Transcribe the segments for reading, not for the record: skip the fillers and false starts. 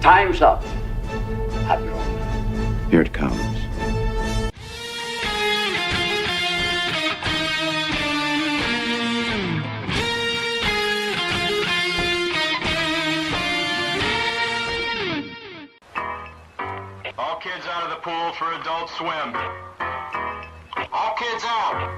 Time's up, Admiral. Here it comes. All kids out of the pool for Adult Swim. All kids out.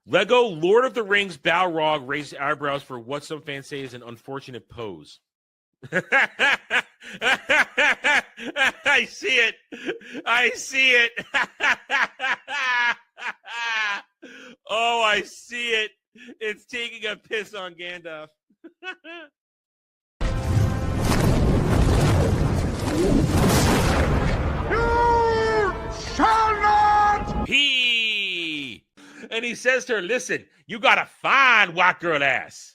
Lego Lord of the Rings Balrog raised eyebrows for what some fans say is an unfortunate pose. I see it. I see it. Oh, I see it. It's taking a piss on Gandalf. You shall not! And he says to her, listen, you got a fine white girl ass.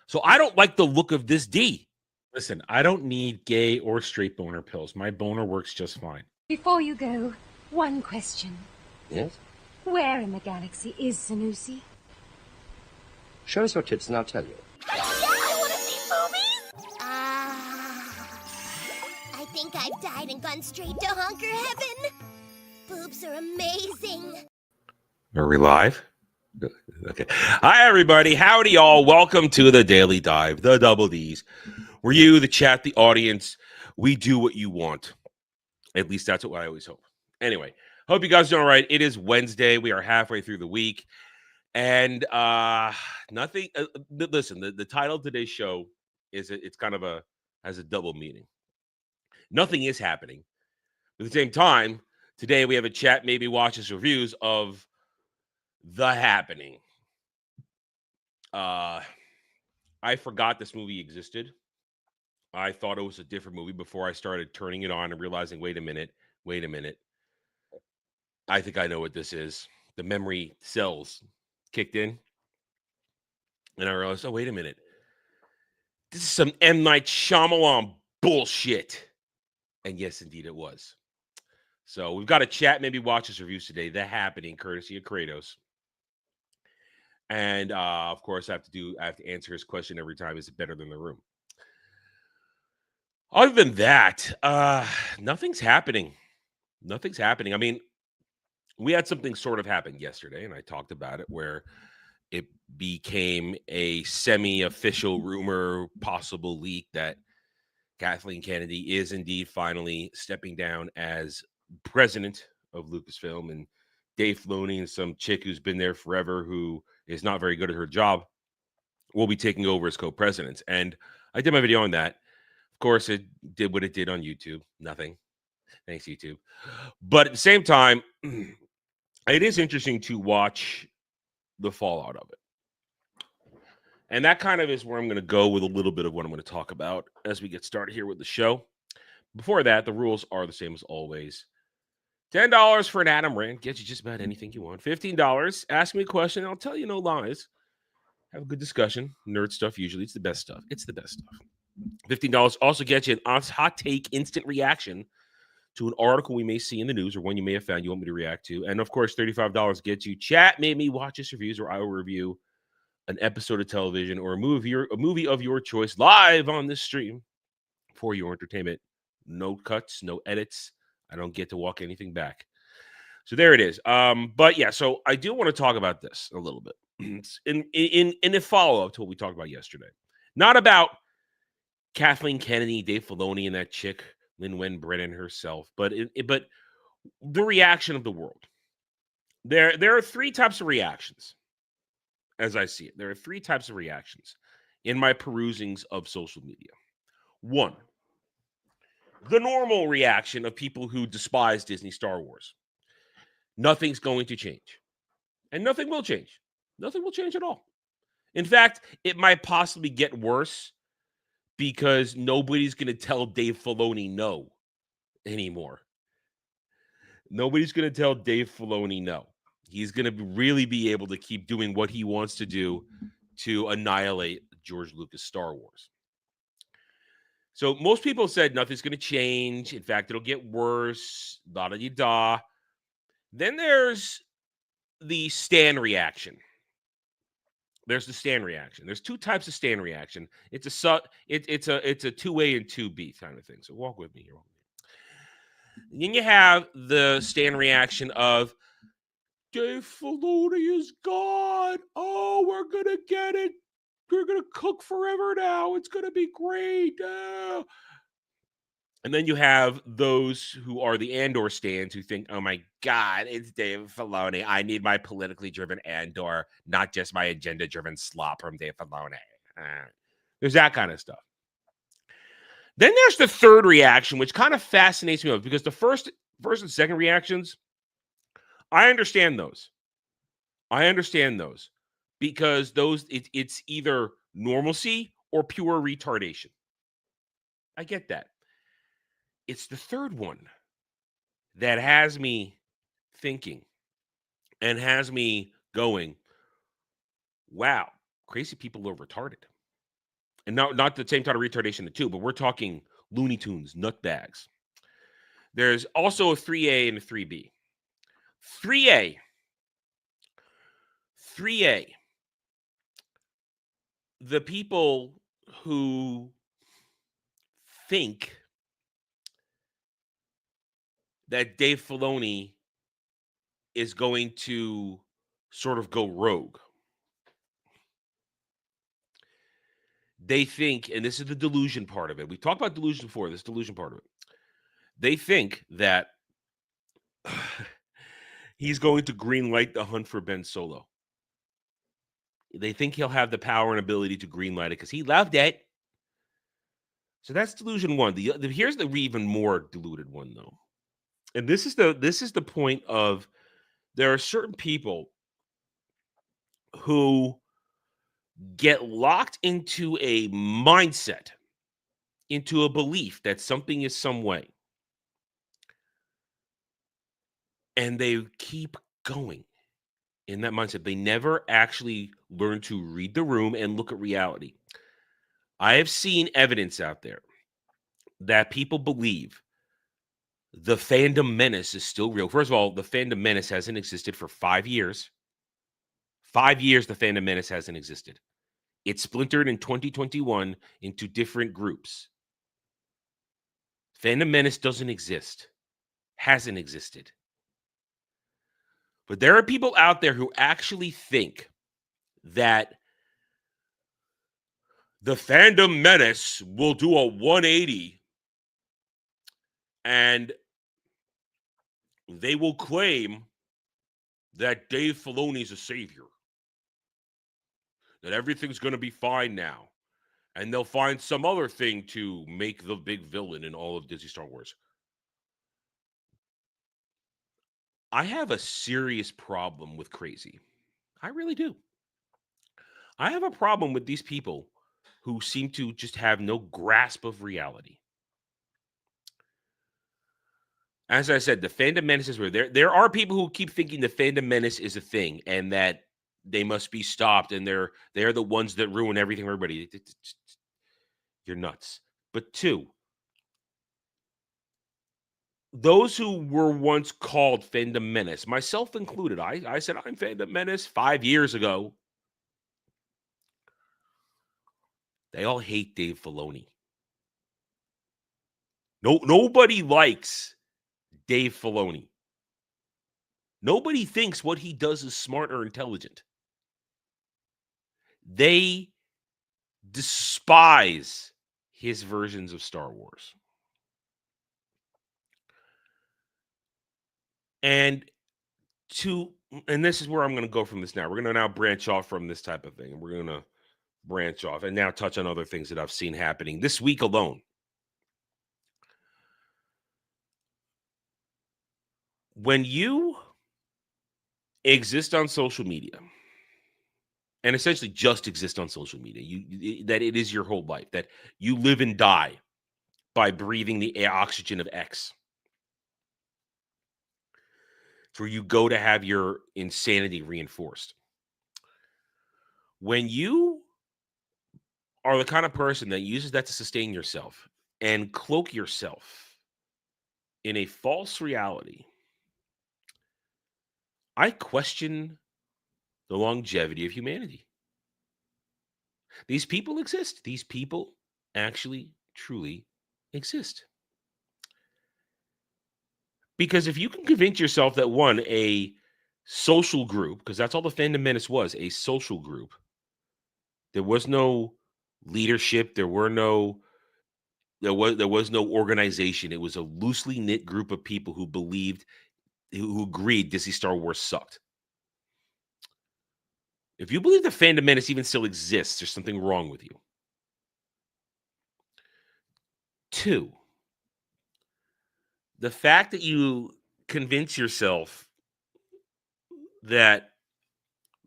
So I don't like the look of this D. Listen, I don't need gay or straight boner pills. My boner works just fine. Before you go, one question. Yes? Where in the galaxy is Sanusi? Show us your tits and I'll tell you. Yeah, I want to see movies! I think I've died and gone straight to honker heaven. Boobs are amazing. Are we live? Okay. Hi, everybody. Howdy, y'all. Welcome to the Daily Dive, the Double Ds, where you, the chat, the audience, we do what you want. At least that's what I always hope. Anyway, hope you guys are doing all right. It is Wednesday. We are halfway through the week. And nothing. Listen, the title of today's show is it's kind of has a double meaning. Nothing is happening. At the same time, today we have a chat, maybe watches reviews of The Happening. I forgot this movie existed. I thought it was a different movie before I started turning it on and realizing, wait a minute. I think I know what this is. The memory cells kicked in. And I realized, oh, wait a minute. This is some M. Night Shyamalan bullshit. And yes, indeed it was. So we've got a chat, maybe watches reviews today. The Happening, courtesy of Kratos. And of course, I have to answer his question every time. Is it better than The Room? Other than that, nothing's happening. Nothing's happening. I mean, we had something sort of happen yesterday, and I talked about it, where it became a semi-official rumor, possible leak that Kathleen Kennedy is indeed finally stepping down as president of Lucasfilm, and Dave Filoni and some chick who's been there forever, who is not very good at her job, will be taking over as co-presidents. And I did my video on that. Of course, it did what it did on YouTube. Nothing. Thanks, YouTube. But at the same time, it is interesting to watch the fallout of it. And that kind of is where I'm going to go with a little bit of what I'm going to talk about as we get started here with the show. Before that, the rules are the same as always. $10 for an Adam rant. Get you just about anything you want. $15. Ask me a question. I'll tell you no lies. Have a good discussion. Nerd stuff, usually. It's the best stuff. It's the best stuff. $15 also gets you an hot take instant reaction to an article we may see in the news or one you may have found you want me to react to. And, of course, $35 gets you chat, made me watch this reviews, or I will review an episode of television or a movie of your choice live on this stream for your entertainment. No cuts, no edits. I don't get to walk anything back. So there it is. But yeah, so I do want to talk about this a little bit in a follow-up to what we talked about yesterday. Not about Kathleen Kennedy, Dave Filoni, and that chick, Lin-Wen Brennan herself, but the reaction of the world. There are three types of reactions, as I see it. There are three types of reactions in my perusings of social media. One, the normal reaction of people who despise Disney Star Wars. Nothing's going to change. And nothing will change. Nothing will change at all. In fact, it might possibly get worse because nobody's going to tell Dave Filoni no anymore. Nobody's going to tell Dave Filoni no. He's going to really be able to keep doing what he wants to do to annihilate George Lucas' Star Wars. So most people said nothing's going to change. In fact, it'll get worse. Da-da-da-da. Then there's the Stan reaction. There's the Stan reaction. There's two types of Stan reaction. It's a 2A and 2B kind of thing. So walk with me here. And then you have the Stan reaction of Dave Filoni is gone. Oh, we're gonna get it. We're gonna cook forever now. It's gonna be great. And then you have those who are the Andor stands who think, oh my God, it's Dave Filoni. I need my politically driven Andor, not just my agenda-driven slop from Dave Filoni. There's that kind of stuff. Then there's the third reaction, which kind of fascinates me because the first and second reactions, I understand those. Because it's either normalcy or pure retardation. I get that. It's the third one that has me thinking and has me going, wow, crazy people are retarded. And not the same kind of retardation, the two, but we're talking Looney Tunes, nutbags. There's also a 3A and a 3B. 3A. The people who think that Dave Filoni is going to sort of go rogue. They think, and this is the delusion part of it. We talked about delusion before, this delusion part of it. They think that he's going to greenlight the hunt for Ben Solo. They think he'll have the power and ability to greenlight it because he loved it. So that's delusion one. Here's the even more deluded one, though. And this is the point of there are certain people who get locked into a mindset, into a belief that something is some way. And they keep going in that mindset. They never actually learn to read the room and look at reality. I have seen evidence out there that people believe the fandom menace is still real. First of all, the fandom menace hasn't existed for 5 years. 5 years, the fandom menace hasn't existed. It splintered in 2021 into different groups. Fandom menace doesn't exist. Hasn't existed. But there are people out there who actually think that the fandom menace will do a 180 and they will claim that Dave Filoni is a savior, that everything's going to be fine now, and they'll find some other thing to make the big villain in all of Disney Star Wars. I have a serious problem with crazy. I really do. I have a problem with these people who seem to just have no grasp of reality. As I said, the fandom menace is real. There are people who keep thinking the fandom menace is a thing and that they must be stopped and they're the ones that ruin everything for everybody. You're nuts. But two, those who were once called fandom menace, myself included, I said I'm fandom menace 5 years ago. They all hate Dave Filoni. Nobody likes Dave Filoni. Nobody thinks what he does is smart or intelligent. They despise his versions of Star Wars. And this is where I'm going to go from this now. We're going to now branch off from this type of thing. And we're going to branch off and now touch on other things that I've seen happening this week alone. When you exist on social media, and essentially just exist on social media, that it is your whole life, that you live and die by breathing the oxygen of X. where you go to have your insanity reinforced. When you are the kind of person that uses that to sustain yourself and cloak yourself in a false reality, I question the longevity of humanity. These people exist. These people actually, truly exist. Because if you can convince yourself that, one, a social group, because that's all the Phantom Menace was, a social group, there was no leadership, there was no organization. It was a loosely knit group of people who agreed Disney Star Wars sucked. If you believe the Phantom Menace even still exists, there's something wrong with you. 2, the fact that you convince yourself that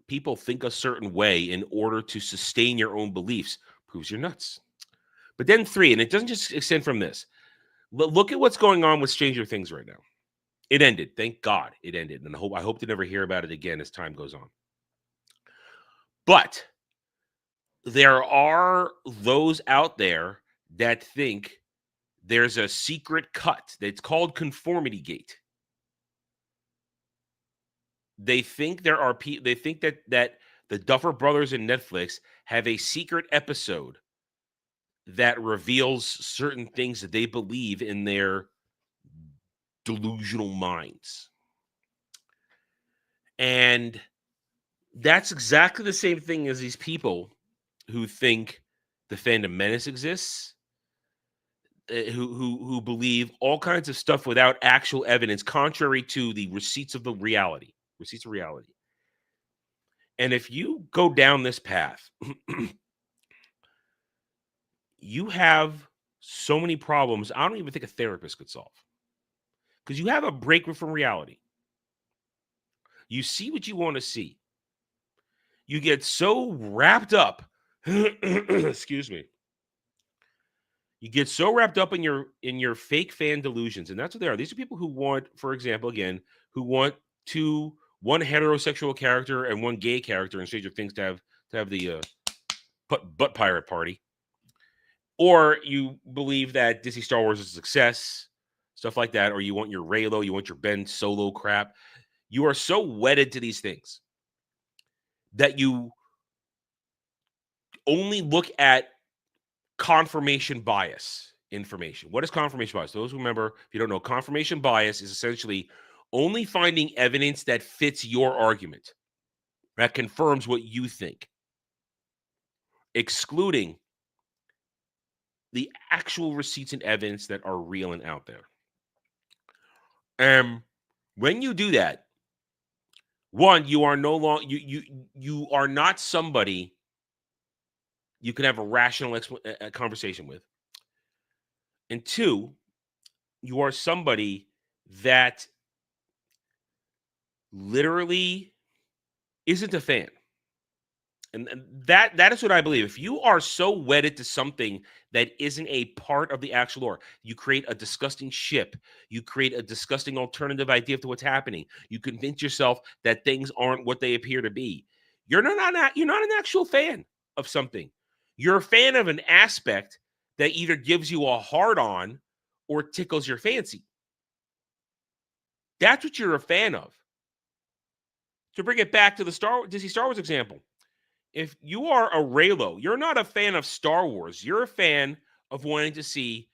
people think a certain way in order to sustain your own beliefs proves you're nuts. But then 3, and it doesn't just extend from this. Look at what's going on with Stranger Things right now. It ended. Thank God it ended. And I hope to never hear about it again as time goes on. But there are those out there that think there's a secret cut that's called Conformity Gate. They think they think that the Duffer Brothers and Netflix have a secret episode that reveals certain things that they believe in their delusional minds. And that's exactly the same thing as these people who think the Phantom Menace exists, who believe all kinds of stuff without actual evidence, contrary to the receipts of reality. And if you go down this path, you have so many problems I don't even think a therapist could solve. Because you have a break from reality. You see what you want to see. You get so wrapped up. Excuse me. You get so wrapped up in your fake fan delusions, and that's what they are. These are people who want, for example, again, who want one heterosexual character and one gay character in Stranger Things to have the butt pirate party. Or you believe that Disney Star Wars is a success, stuff like that, or you want your Reylo, you want your Ben Solo crap. You are so wedded to these things that you only look at confirmation bias information. What is confirmation bias? Those who remember, if you don't know, confirmation bias is essentially only finding evidence that fits your argument, that confirms what you think, excluding the actual receipts and evidence that are real and out there. When you do that, one, you are no longer you are not somebody you can have a rational conversation with. And 2, you are somebody that literally isn't a fan. And that is what I believe. If you are so wedded to something that isn't a part of the actual lore, you create a disgusting ship. You create a disgusting alternative idea to what's happening. You convince yourself that things aren't what they appear to be. You're not an actual fan of something. You're a fan of an aspect that either gives you a hard-on or tickles your fancy. That's what you're a fan of. To bring it back to the Disney Star Wars example, if you are a Reylo, you're not a fan of Star Wars. You're a fan of wanting to see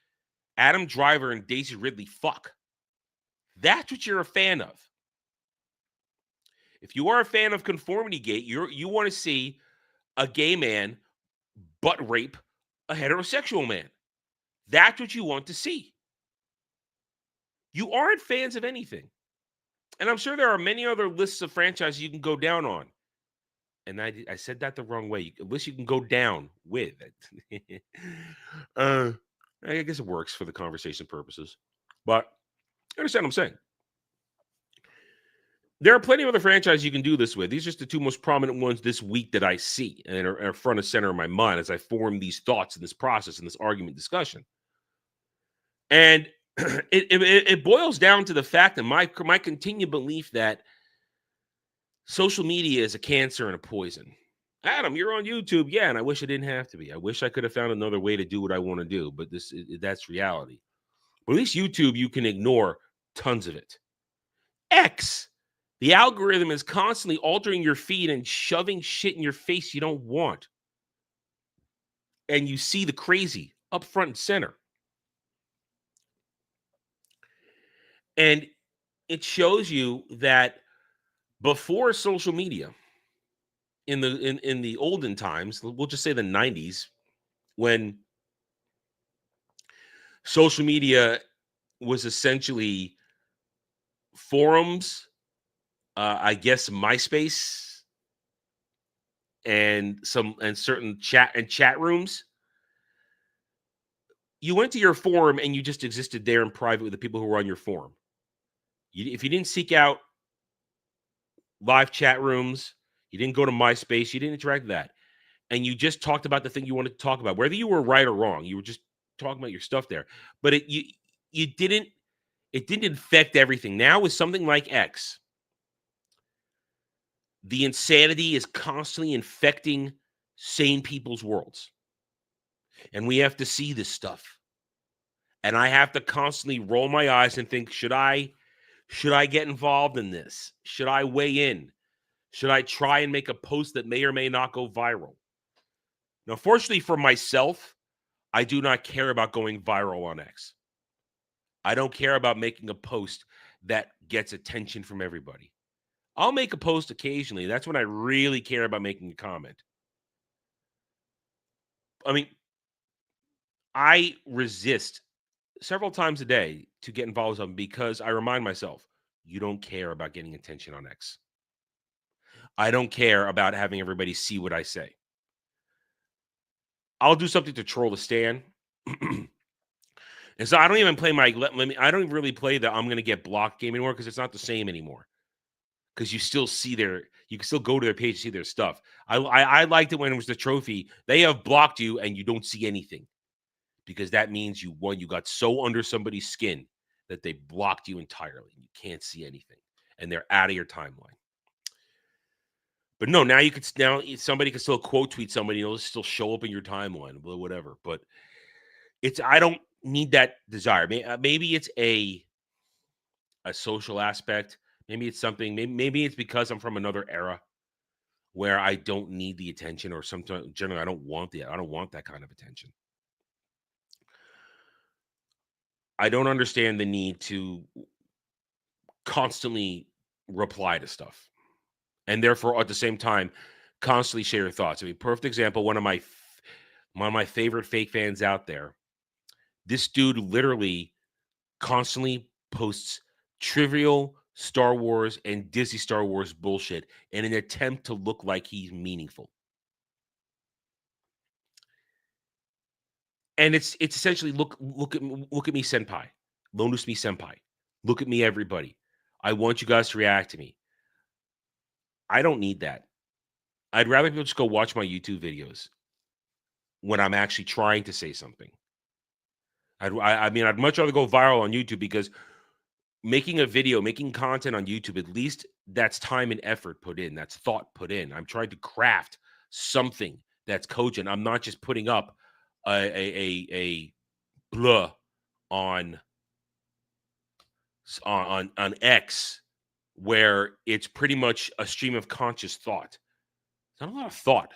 Adam Driver and Daisy Ridley fuck. That's what you're a fan of. If you are a fan of Conformity Gate, you want to see a gay man butt rape a heterosexual man. That's what you want to see. You aren't fans of anything. And I'm sure there are many other lists of franchises you can go down on. And I said that the wrong way. A list you can go down with. I guess it works for the conversation purposes. But you understand what I'm saying. There are plenty of other franchises you can do this with. These are just the 2 most prominent ones this week that I see and are front and center in my mind as I form these thoughts in this process, in this argument discussion. And it boils down to the fact that my continued belief that social media is a cancer and a poison. Adam, you're on YouTube. Yeah, and I wish I didn't have to be. I wish I could have found another way to do what I want to do, but that's reality. But at least YouTube, you can ignore tons of it. X, the algorithm is constantly altering your feed and shoving shit in your face you don't want. And you see the crazy up front and center. And it shows you that before social media, in the olden times, we'll just say the 90s, when social media was essentially forums, I guess MySpace, and certain chat rooms. You went to your forum and you just existed there in private with the people who were on your forum. If you didn't seek out live chat rooms, you didn't go to MySpace, you didn't interact with that, and you just talked about the thing you wanted to talk about, whether you were right or wrong. You were just talking about your stuff there, but it didn't infect everything. Now with something like X, the insanity is constantly infecting sane people's worlds, and we have to see this stuff. And I have to constantly roll my eyes and think, should I get involved in this? Should I weigh in? Should I try and make a post that may or may not go viral? Now, fortunately for myself, I do not care about going viral on X. I don't care about making a post that gets attention from everybody. I'll make a post occasionally. That's when I really care about making a comment. I mean, I resist several times a day to get involved with something because I remind myself, you don't care about getting attention on X. I don't care about having everybody see what I say. I'll do something to troll the Stan. And so I don't even play I don't really play the I'm going to get blocked game anymore because it's not the same anymore. Because you still see you can still go to their page and see their stuff. I liked it when it was the trophy. They have blocked you and you don't see anything. Because that means you got so under somebody's skin that they blocked you entirely. You can't see anything. And they're out of your timeline. But no, now somebody can still quote tweet somebody, it'll still show up in your timeline, whatever. But I don't need that desire. Maybe it's a social aspect. Maybe it's something. Maybe it's because I'm from another era where I don't need the attention, or sometimes generally I don't want that kind of attention. I don't understand the need to constantly reply to stuff, and therefore at the same time constantly share your thoughts. I mean, perfect example. One of my favorite fake fans out there. This dude literally constantly posts trivial Star Wars and Disney Star Wars bullshit in an attempt to look like he's meaningful. And it's essentially look at me, senpai. Lonus me, senpai. Look at me, everybody. I want you guys to react to me. I don't need that. I'd rather people just go watch my YouTube videos when I'm actually trying to say something. I'd much rather go viral on YouTube, because making a video, making content on YouTube, at least that's time and effort put in. That's thought put in. I'm trying to craft something that's cogent. I'm not just putting up a blah on X, where it's pretty much a stream of conscious thought. There's not a lot of thought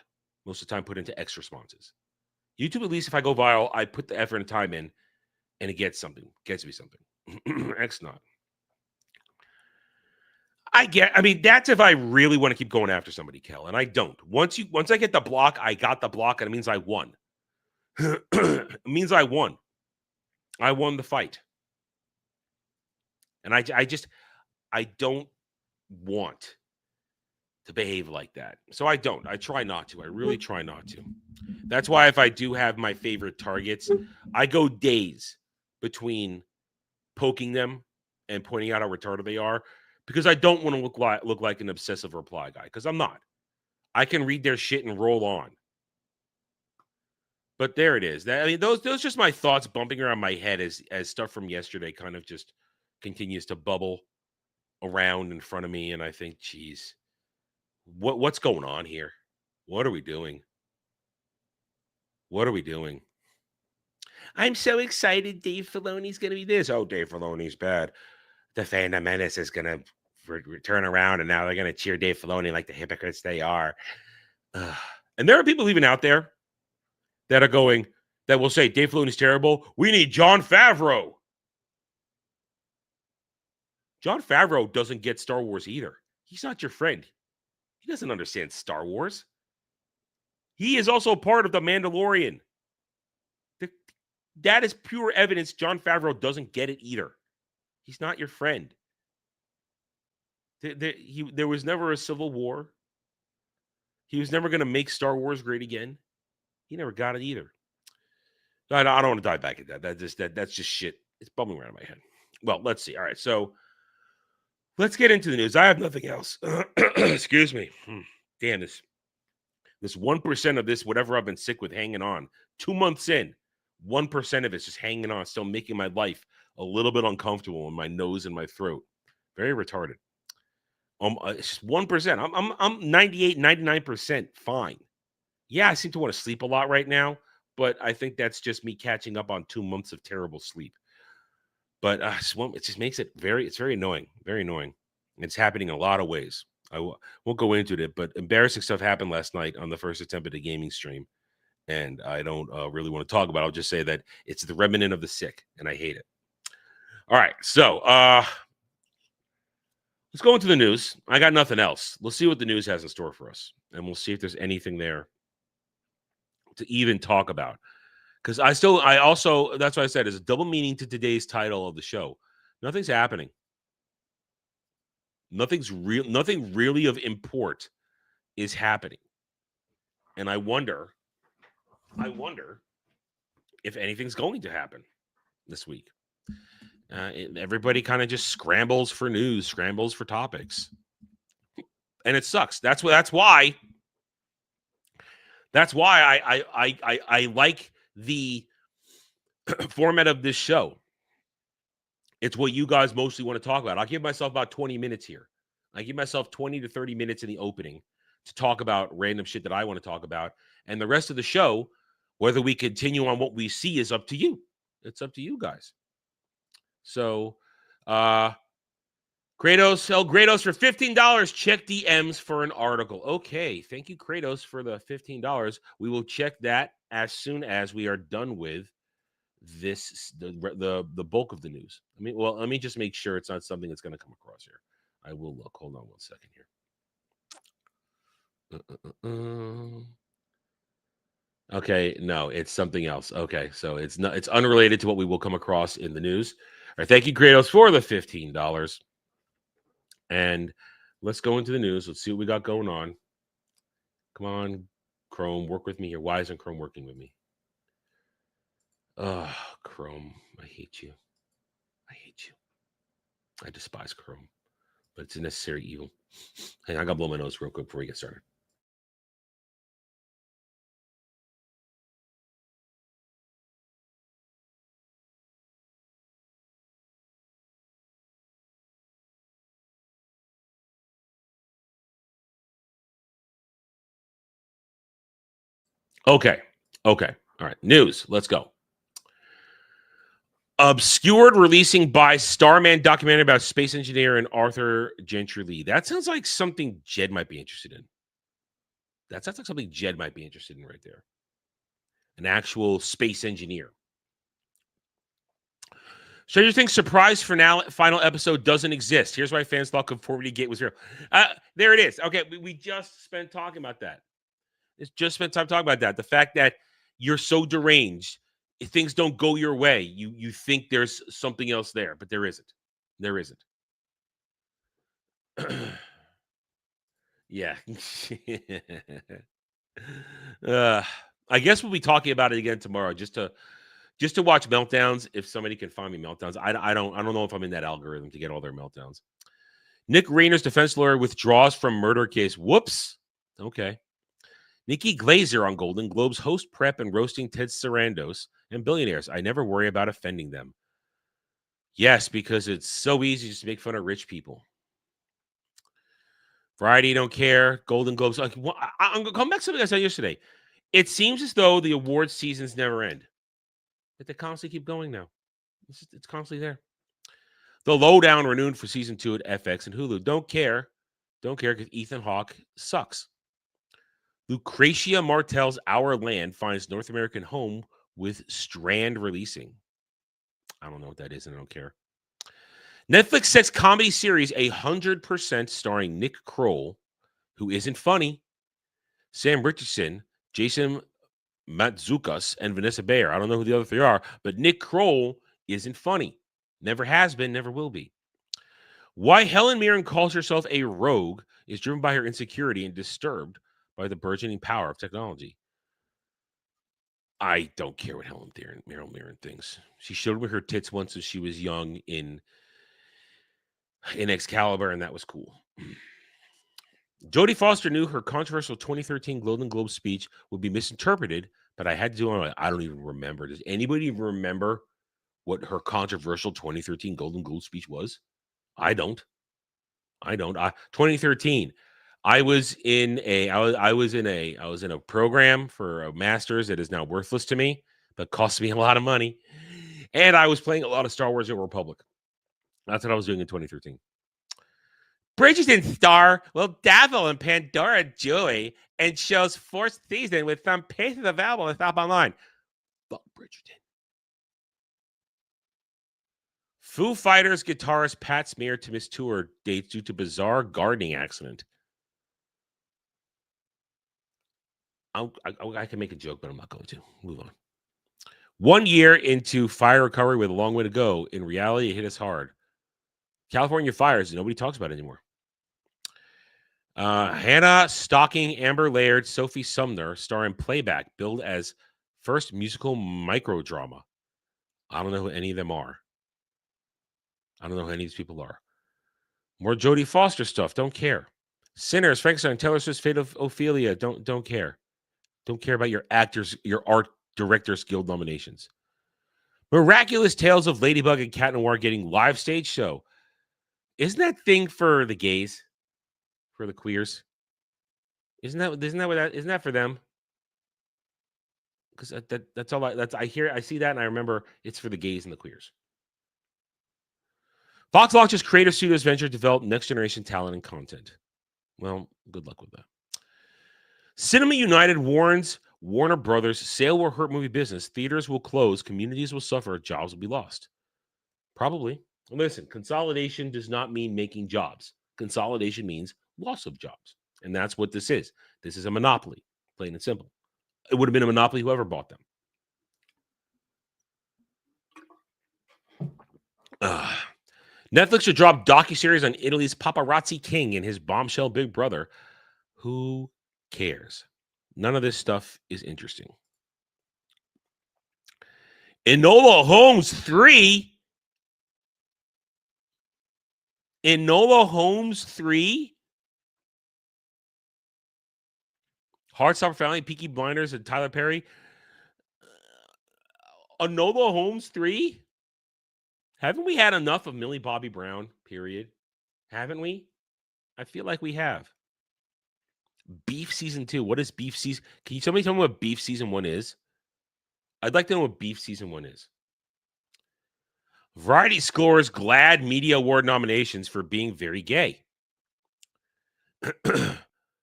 most of the time put into X responses. YouTube, at least if I go viral, I put the effort and time in, and it gets me something. X not. That's if I really want to keep going after somebody, Kel, and I don't. Once I get the block, I got the block, and it means I won. It means I won. I won the fight. And I don't want to behave like that. So I don't. I try not to. I really try not to. That's why if I do have my favorite targets, I go days between poking them and pointing out how retarded they are, because I don't want to look like an obsessive reply guy, because I'm not. I can read their shit and roll on. But there it is. Those just my thoughts bumping around my head as stuff from yesterday kind of just continues to bubble around in front of me, and I think, geez, what's going on here? What are we doing? What are we doing? I'm so excited. Dave Filoni's going to be this. Oh, Dave Filoni's bad. The Phantom Menace is going to return around, and now they're going to cheer Dave Filoni like the hypocrites they are. And there are people even out there that are going, that will say Dave Filoni's terrible. We need Jon Favreau. Jon Favreau doesn't get Star Wars either. He's not your friend. He doesn't understand Star Wars. He is also part of The Mandalorian. That is pure evidence Jon Favreau doesn't get it either. He's not your friend. There was never a civil war. He was never going to make Star Wars great again. He never got it either. I don't want to dive back at that. That's just shit. It's bubbling around in my head. Well, let's see. All right, so let's get into the news. I have nothing else. Excuse me. Damn, this 1% of this, whatever I've been sick with, hanging on. 2 months in, 1% of it's just hanging on, still making my life a little bit uncomfortable in my nose and my throat. Very retarded. It's just 1%. I'm 98, 99% fine. Yeah, I seem to want to sleep a lot right now, but I think that's just me catching up on 2 months of terrible sleep. But it just makes it it's very annoying, very annoying. It's happening in a lot of ways. I won't go into it, but embarrassing stuff happened last night on the first attempt at a gaming stream, and I don't really want to talk about it. I'll just say that it's the remnant of the sick, and I hate it. All right, so let's go into the news. I got nothing else. Let's see what the news has in store for us, and we'll see if there's anything there to even talk about. Because I also, that's why I said, is a double meaning to today's title of the show. Nothing's happening. Nothing really of import is happening. And I wonder if anything's going to happen this week. Everybody kind of just scrambles for news, scrambles for topics. And it sucks. That's why I like the format of this show. It's what you guys mostly want to talk about. I'll give myself about 20 minutes here. I give myself 20 to 30 minutes in the opening to talk about random shit that I want to talk about. And the rest of the show, whether we continue on what we see, is up to you. It's up to you guys. So, Kratos, sell Kratos for $15. Check DMs for an article. Okay. Thank you, Kratos, for the $15. We will check that as soon as we are done with this, the bulk of the news. Let me just make sure it's not something that's going to come across here. I will look. Hold on 1 second here. Okay, no, it's something else. Okay, so it's unrelated to what we will come across in the news. All right, thank you, Kratos, for the $15. And let's go into the news. Let's see what we got going on. Come on, Chrome, work with me here. Why isn't Chrome working with me? Oh, Chrome, I hate you. I hate you. I despise Chrome, but it's a necessary evil. Hang on, I gotta blow my nose real quick before we get started. Okay. All right. News. Let's go. Obscured releasing by Starman documentary about space engineer and Arthur Gentry Lee. That sounds like something Jed might be interested in. That sounds like something Jed might be interested in right there. An actual space engineer. Stranger Things surprise final episode doesn't exist. Here's why fans thought Conformity Gate was real. There it is. Okay, we just spent talking about that. It's just spent time talking about that. The fact that you're so deranged, if things don't go your way, you think there's something else there, but there isn't. There isn't. Yeah. I guess we'll be talking about it again tomorrow, just to watch meltdowns. If somebody can find me meltdowns, I don't know if I'm in that algorithm to get all their meltdowns. Nick Rayner's defense lawyer withdraws from murder case. Whoops. Okay. Nikki Glazer on Golden Globes host prep and roasting Ted Sarandos and billionaires. I never worry about offending them. Yes, because it's so easy just to make fun of rich people. Variety don't care. Golden Globes. I'm going to come back to something I said yesterday. It seems as though the award seasons never end. But they constantly keep going now. It's constantly there. The Lowdown renewed for season 2 at FX and Hulu. Don't care. Don't care because Ethan Hawke sucks. Lucretia Martel's Our Land finds North American home with Strand releasing. I don't know what that is and I don't care. Netflix sex comedy series 100% starring Nick Kroll, who isn't funny, Sam Richardson, Jason Matsukas, and Vanessa Bayer. I don't know who the other 3 are, but Nick Kroll isn't funny. Never has been, never will be. Why Helen Mirren calls herself a rogue is driven by her insecurity and disturbed by the burgeoning power of technology. I don't care what Helen Mirren thinks. She showed me her tits once when she was young in Excalibur, and that was cool. Jodie Foster knew her controversial 2013 Golden Globe speech would be misinterpreted, but I had to do it. I don't even remember. Does anybody even remember what her controversial 2013 Golden Globe speech was? I don't. 2013. I was in a program for a master's that is now worthless to me, but cost me a lot of money. And I was playing a lot of Star Wars: The Old Republic. That's what I was doing in 2013. Bridgerton star will dazzle in Pandora Jewelry and shows 4th season with some pieces available at Stop Online. Fuck Bridgerton. Foo Fighters guitarist Pat Smear to miss tour dates due to bizarre gardening accident. I can make a joke, but I'm not going to. Move on. 1 year into fire recovery with a long way to go. In reality, it hit us hard. California fires, nobody talks about it anymore. Hannah stalking Amber Laird, Sophie Sumner, starring playback, billed as first musical microdrama. I don't know who any of them are. I don't know who any of these people are. More Jodie Foster stuff. Don't care. Sinners, Frankenstein, Taylor Swift's Fate of Ophelia. Don't care. Don't care about your art directors guild nominations. Miraculous Tales of Ladybug and Cat Noir getting live stage show. Isn't that thing for the gays? For the queers? Isn't that for them? Because that's all I hear. I see that and I remember it's for the gays and the queers. Fox launches Creative Studios venture to develop next generation talent and content. Well, good luck with that. Cinema United warns Warner Brothers sale will hurt movie business. Theaters will close. Communities will suffer. Jobs will be lost. Probably. Listen, consolidation does not mean making jobs. Consolidation means loss of jobs. And that's what this is. This is a monopoly, plain and simple. It would have been a monopoly whoever bought them. Netflix should drop docuseries on Italy's paparazzi king and his bombshell big brother. Who cares? None of this stuff is interesting. Enola Holmes 3? Enola Holmes 3? Heartstopper Family, Peaky Blinders, and Tyler Perry. Enola Holmes 3? Haven't we had enough of Millie Bobby Brown, period? Haven't we? I feel like we have. Beef Season 2. What is Beef Season? Can you tell me what Beef Season 1 is? I'd like to know what Beef Season 1 is. Variety scores GLAAD Media Award nominations for being very gay.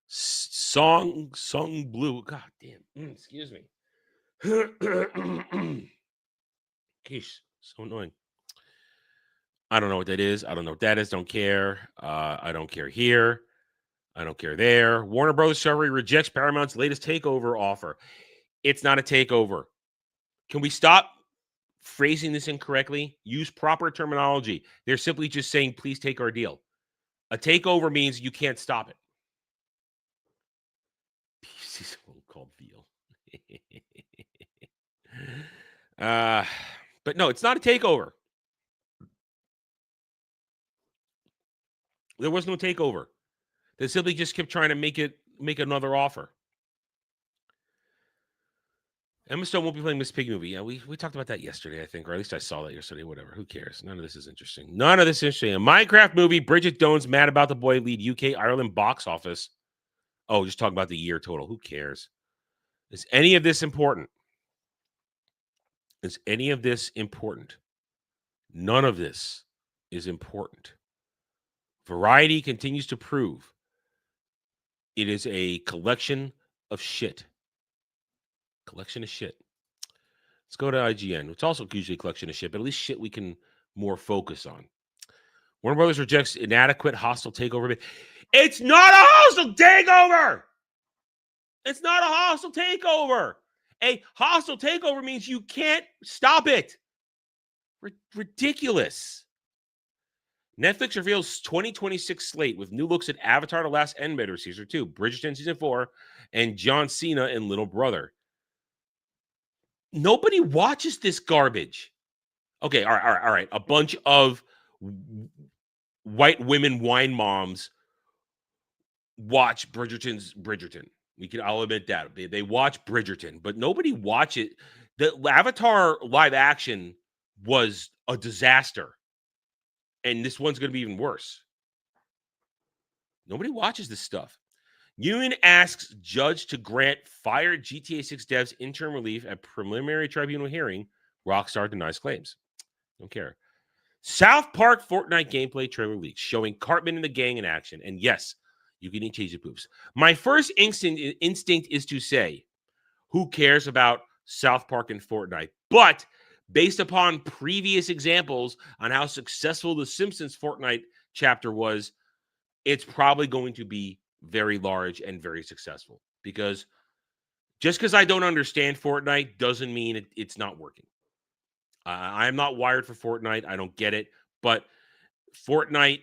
Song Blue. God damn. Excuse me. Keesh. So annoying. I don't know what that is. I don't know what that is. Don't care. I don't care here. I don't care there. Warner Bros. Discovery rejects Paramount's latest takeover offer. It's not a takeover. Can we stop phrasing this incorrectly? Use proper terminology. They're simply just saying, please take our deal. A takeover means you can't stop it. Season 1 called Veal. But no, it's not a takeover. There was no takeover. They simply just kept trying to make another offer. Emma Stone won't be playing Miss Piggy movie. Yeah, we talked about that yesterday, I think, or at least I saw that yesterday. Whatever. Who cares? None of this is interesting. None of this is interesting. A Minecraft movie. Bridget Jones mad about the boy lead UK Ireland box office. Oh, just talking about the year total. Who cares? Is any of this important? Is any of this important? None of this is important. Variety continues to prove it is a collection of shit. Collection of shit. Let's go to IGN. It's also usually a collection of shit, but at least shit we can more focus on. Warner Brothers rejects inadequate hostile takeover bid. It's not a hostile takeover! It's not a hostile takeover. A hostile takeover means you can't stop it. Ridiculous. Netflix reveals 2026 slate with new looks at Avatar: The Last Airbender Season 2, Bridgerton Season 4, and John Cena and Little Brother. Nobody watches this garbage. Okay, all right. A bunch of white women wine moms watch Bridgerton. I'll admit that. They watch Bridgerton, but nobody watch it. The Avatar live action was a disaster. And this one's going to be even worse. Nobody watches this stuff. Union asks judge to grant fired GTA 6 devs interim relief at preliminary tribunal hearing. Rockstar denies claims. Don't care. South Park Fortnite gameplay trailer leaks showing Cartman and the gang in action. And yes, you can eat cheesy poops. My first instinct is to say, who cares about South Park and Fortnite? But based upon previous examples on how successful the Simpsons Fortnite chapter was, it's probably going to be very large and very successful. Because just because I don't understand Fortnite doesn't mean it's not working. I am not wired for Fortnite. I don't get it. But Fortnite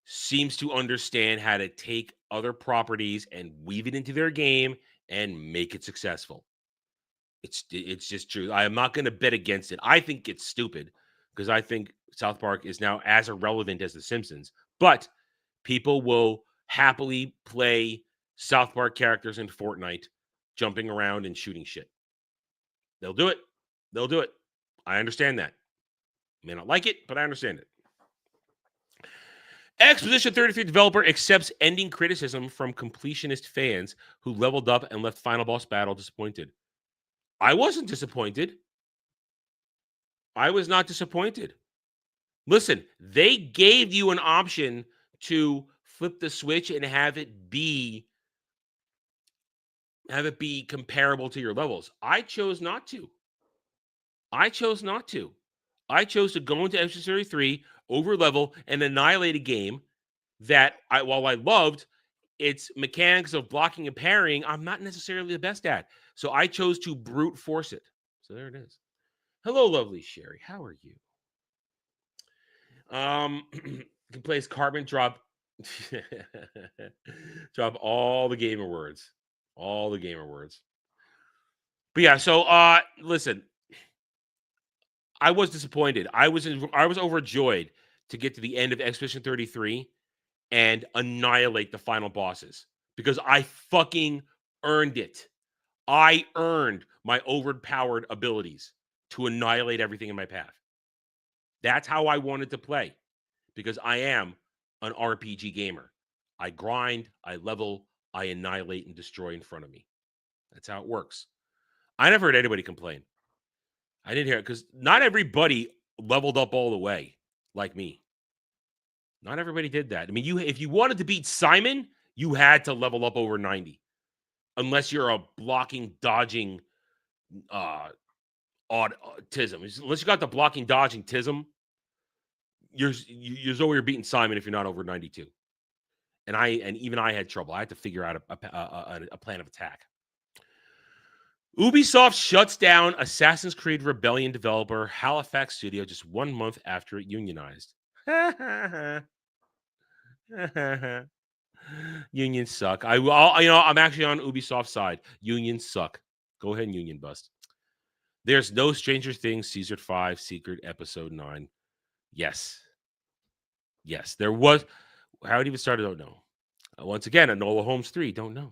seems to understand how to take other properties and weave it into their game and make it successful. It's just true. I am not going to bet against it. I think it's stupid because I think South Park is now as irrelevant as The Simpsons. But people will happily play South Park characters in Fortnite, jumping around and shooting shit. They'll do it. They'll do it. I understand that. May not like it, but I understand it. Exposition 33 developer accepts ending criticism from completionist fans who leveled up and left Final Boss Battle disappointed. I wasn't disappointed. I was not disappointed. Listen, they gave you an option to flip the switch and have it be comparable to your levels. I chose not to. I chose to go into Exposition 33, over level, and annihilate a game that, while I loved its mechanics of blocking and parrying, I'm not necessarily the best at. So I chose to brute force it. So there it is. Hello, lovely Sherry. How are you? Can play as Carbon, drop all the gamer words. All the gamer words. But yeah, so listen. I was disappointed. I was overjoyed to get to the end of Expedition 33 and annihilate the final bosses because I fucking earned it. I earned my overpowered abilities to annihilate everything in my path. That's how I wanted to play because I am an RPG gamer. I grind, I level, I annihilate and destroy in front of me. That's how it works. I never heard anybody complain. I didn't hear it because not everybody leveled up all the way like me. Not everybody did that. I mean, if you wanted to beat Simon, you had to level up over 90. Unless you're a blocking, dodging autism. Unless you got the blocking, dodging tism, you're nowhere beating Simon if you're not over 92. And even I had trouble. I had to figure out a plan of attack. Ubisoft shuts down Assassin's Creed Rebellion developer Halifax Studio just 1 month after it unionized. Unions suck. I'm actually on Ubisoft's side. Unions suck. Go ahead and union bust. There's no Stranger Things Season 5 Secret Episode 9. Yes, there was. How it even started, don't know. Once again, Enola Holmes 3, don't know.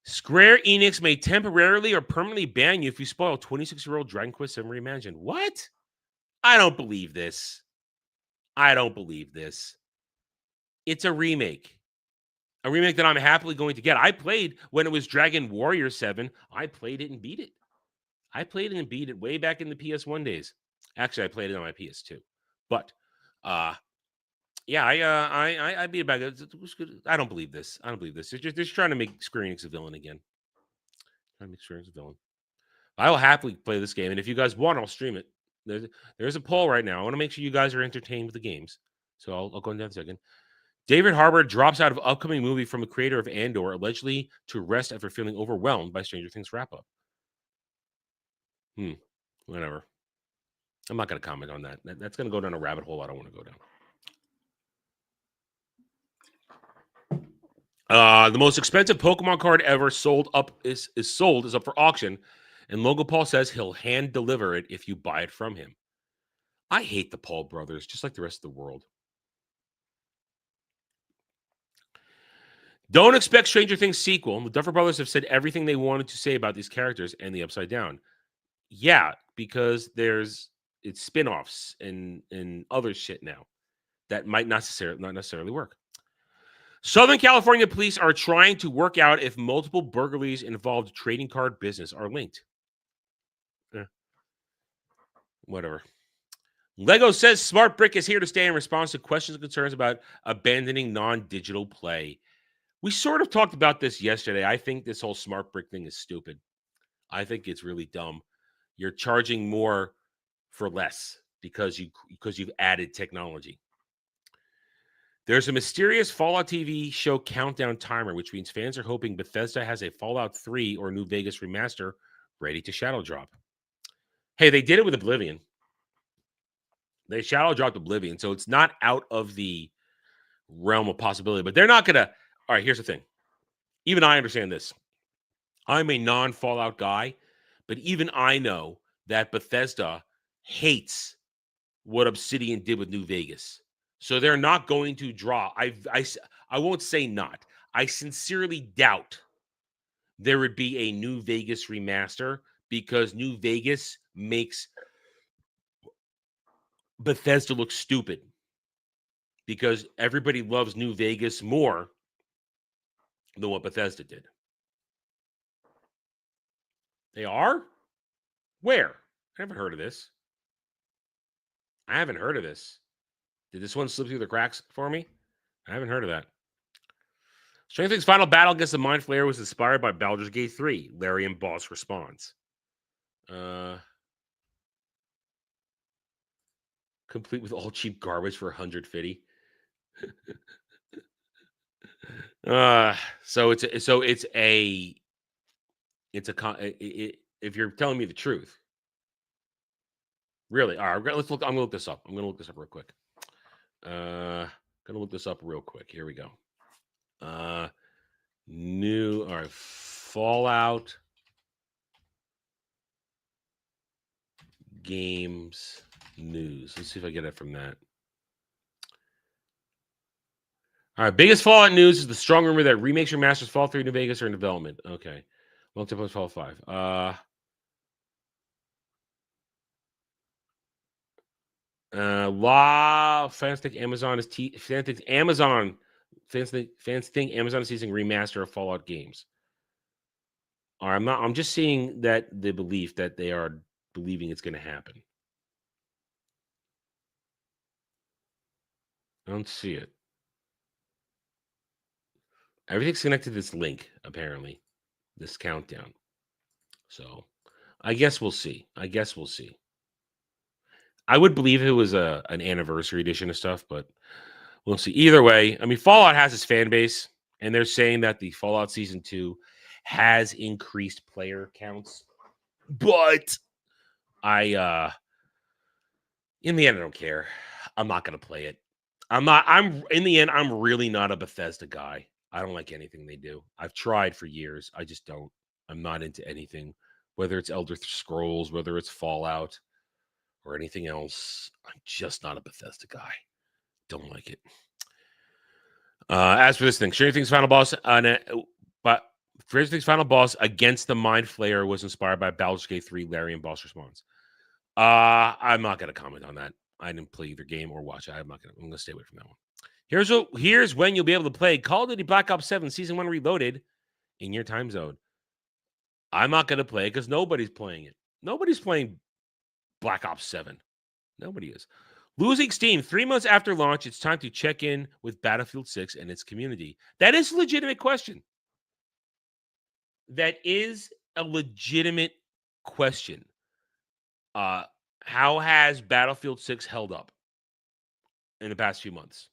Square Enix may temporarily or permanently ban you if you spoil 26-year-old Dragon Quest VII Reimagined. What? I don't believe this. I don't believe this. It's a remake. A remake that I'm happily going to get. I played when it was Dragon Warrior 7. I played it and beat it. I played it and beat it way back in the PS1 days. Actually, I played it on my PS2. But yeah, I beat it back. I don't believe this. I don't believe this. They're just trying to make Square Enix a villain again. Trying to make Square Enix a villain. I will happily play this game, and if you guys want, I'll stream it. There's a poll right now. I want to make sure you guys are entertained with the games. So I'll go into that in a second. David Harbour drops out of upcoming movie from the creator of Andor, allegedly to rest after feeling overwhelmed by Stranger Things wrap-up. Whatever. I'm not going to comment on that. That's going to go down a rabbit hole I don't want to go down. The most expensive Pokemon card ever sold is up for auction, and Logan Paul says he'll hand deliver it if you buy it from him. I hate the Paul brothers, just like the rest of the world. Don't expect Stranger Things sequel. The Duffer Brothers have said everything they wanted to say about these characters and the Upside Down. Yeah, because it's spin-offs and other shit now that might not necessarily work. Southern California police are trying to work out if multiple burglaries involved trading card business are linked. Whatever. Lego says Smart Brick is here to stay in response to questions and concerns about abandoning non-digital play. We sort of talked about this yesterday. I think this whole Smart Brick thing is stupid. I think it's really dumb. You're charging more for less because you've added technology. There's a mysterious Fallout TV show countdown timer, which means fans are hoping Bethesda has a Fallout 3 or New Vegas remaster ready to shadow drop. Hey, they did it with Oblivion. They shadow dropped Oblivion, so it's not out of the realm of possibility. But they're not going to... All right, here's the thing. Even I understand this. I'm a non-Fallout guy, but even I know that Bethesda hates what Obsidian did with New Vegas. So they're not going to draw. I won't say not. I sincerely doubt there would be a New Vegas remaster because New Vegas makes Bethesda look stupid because everybody loves New Vegas more than what Bethesda did. They are? Where? I haven't heard of this. Did this one slip through the cracks for me? I haven't heard of that. Stranger Things' final battle against the Mind Flayer was inspired by Baldur's Gate 3. Larry and Boss responds. Complete with all cheap garbage for $150. If you're telling me the truth. Really? All right, let's look. I'm gonna look this up. Real quick. Here we go. Fallout games news. Let's see if I get it from that. All right, biggest Fallout news is the strong rumor that remakes or remasters Fallout 3 New Vegas are in development. Okay. Multiplayer Fallout 5. Fans think Amazon is fans think Amazon is teasing remaster of Fallout games. All right, I'm just seeing that the belief that they are believing it's going to happen. I don't see it. Everything's connected to this link, apparently. This countdown. So I guess we'll see. I would believe it was an anniversary edition of stuff, but we'll see. Either way, I mean, Fallout has its fan base, and they're saying that the Fallout Season 2 has increased player counts. But in the end, I don't care. I'm not going to play it. I'm really not a Bethesda guy. I don't like anything they do. I've tried for years. I just don't. I'm not into anything, whether it's Elder Scrolls, whether it's Fallout, or anything else. I'm just not a Bethesda guy. Don't like it. As for this thing, Stranger Things final boss, but Fraser Thing's final boss against the Mind Flayer was inspired by Baldur's Gate 3. Larry and boss response. I'm not going to comment on that. I didn't play either game or watch it. I'm going to stay away from that one. Here's when you'll be able to play Call of Duty Black Ops 7 Season 1 Reloaded in your time zone. I'm not going to play it because nobody's playing it. Nobody's playing Black Ops 7. Nobody is. Losing steam 3 months after launch, it's time to check in with Battlefield 6 and its community. That is a legitimate question. That is a legitimate question. How has Battlefield 6 held up in the past few months?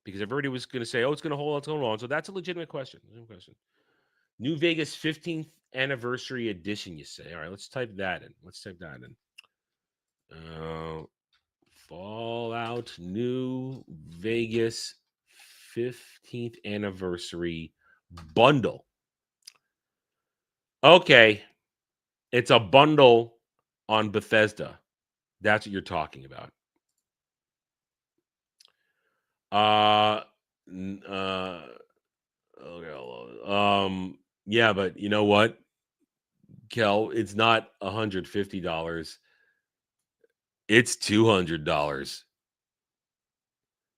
Because everybody was going to say, oh, it's going to hold on. So that's a legitimate question. New Vegas 15th anniversary edition, you say. All right, let's type that in. Fallout New Vegas 15th anniversary bundle. Okay. It's a bundle on Bethesda. That's what you're talking about. Yeah, but you know what, Kel? It's not $150. It's $200.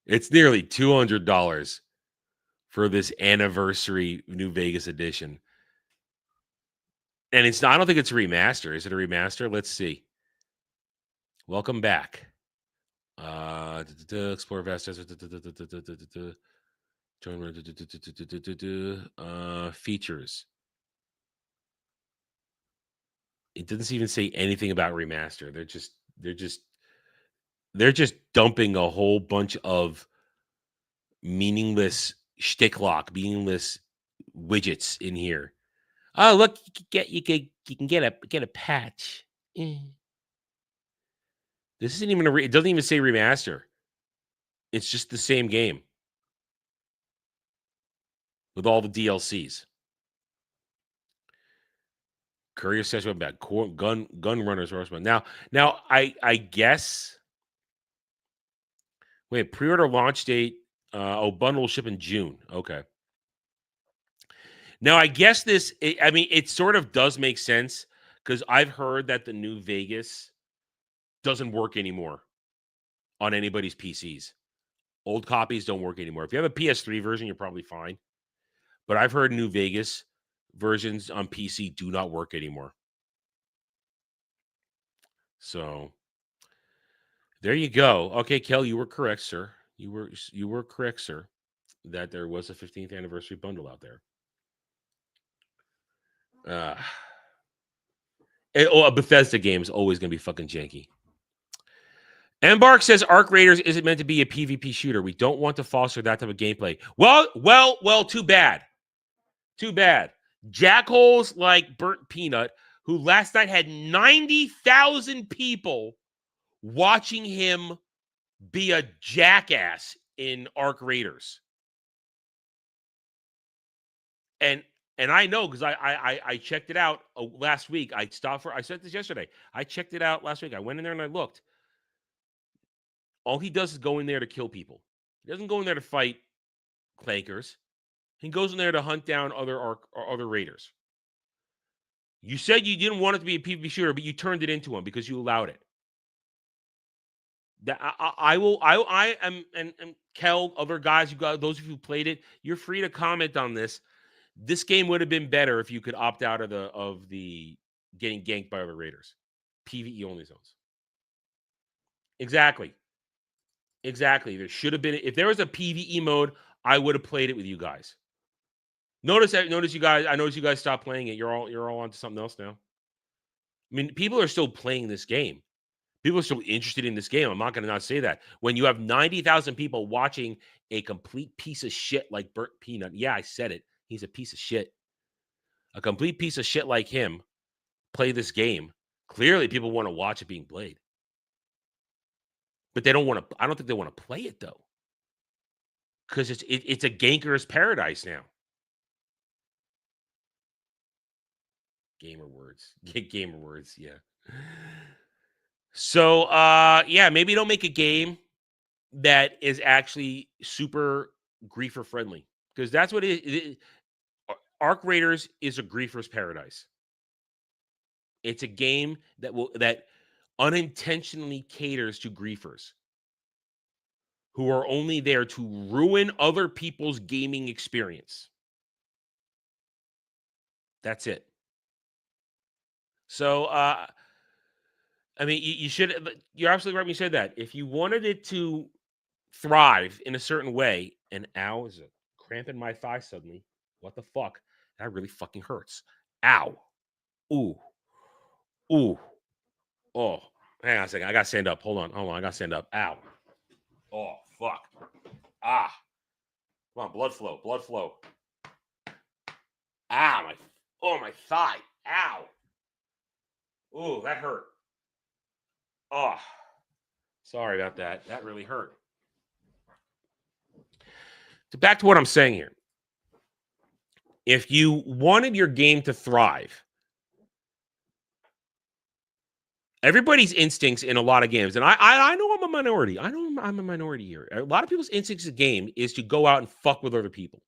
It's nearly $200 for this anniversary New Vegas edition. And it's not, I don't think it's a remaster. Is it a remaster? Let's see. Welcome back. Explore vast features. It doesn't even say anything about remaster. They're just dumping a whole bunch of meaningless meaningless widgets in here. Oh, look, you can get a patch. This isn't even it doesn't even say remaster. It's just the same game with all the DLCs. Courier says about gun runners. Now I guess. Wait, pre-order launch date. Bundle will ship in June. Okay. Now I guess it sort of does make sense because I've heard that the New Vegas doesn't work anymore on anybody's PCs. Old copies don't work anymore. If you have a PS3 version, you're probably fine. But I've heard New Vegas versions on PC do not work anymore. So there you go. Okay, Kel, you were correct, sir. You were correct, sir, that there was a 15th anniversary bundle out there. A Bethesda game is always going to be fucking janky. Embark says Arc Raiders isn't meant to be a PvP shooter. We don't want to foster that type of gameplay. Well, too bad. Too bad. Jackholes like Burnt Peanut, who last night had 90,000 people watching him be a jackass in Arc Raiders. And I know because I checked it out last week. I said this yesterday. I checked it out last week. I went in there and I looked. All he does is go in there to kill people. He doesn't go in there to fight clankers. He goes in there to hunt down other raiders. You said you didn't want it to be a PvP shooter, but you turned it into one because you allowed it. I am and Kel, other guys, those of you who played it, you're free to comment on this. This game would have been better if you could opt out of the getting ganked by other raiders. PvE only zones. Exactly. There should have been, if there was a PvE mode, I would have played it with you guys. Notice you guys stopped playing it. You're all onto something else now. I mean, people are still playing this game. People are still interested in this game. I'm not going to not say that. When you have 90,000 people watching a complete piece of shit like Burnt Peanut, yeah, I said it. He's a piece of shit. A complete piece of shit like him play this game. Clearly, people want to watch it being played. But they don't want to. I don't think they want to play it though, because it's a ganker's paradise now. Gamer words, yeah. So, yeah, maybe don't make a game that is actually super griefer friendly, because that's what it is. Arc Raiders is a griefer's paradise. It's a game that unintentionally caters to griefers who are only there to ruin other people's gaming experience. That's it. So, I mean, you're absolutely right when you said that. If you wanted it to thrive in a certain way, and ow, is a cramp in my thigh suddenly. What the fuck? That really fucking hurts. Ow. Ooh. Ooh. Oh. Hang on a second. I gotta stand up. Hold on. I gotta stand up. Ow. Oh, fuck. Ah. Come on, blood flow. Ah, my thigh. Ow. Ooh, that hurt. Oh. Sorry about that. That really hurt. So back to what I'm saying here. If you wanted your game to thrive, everybody's instincts in a lot of games, and I know I'm a minority. I know I'm a minority here. A lot of people's instincts in a game is to go out and fuck with other people.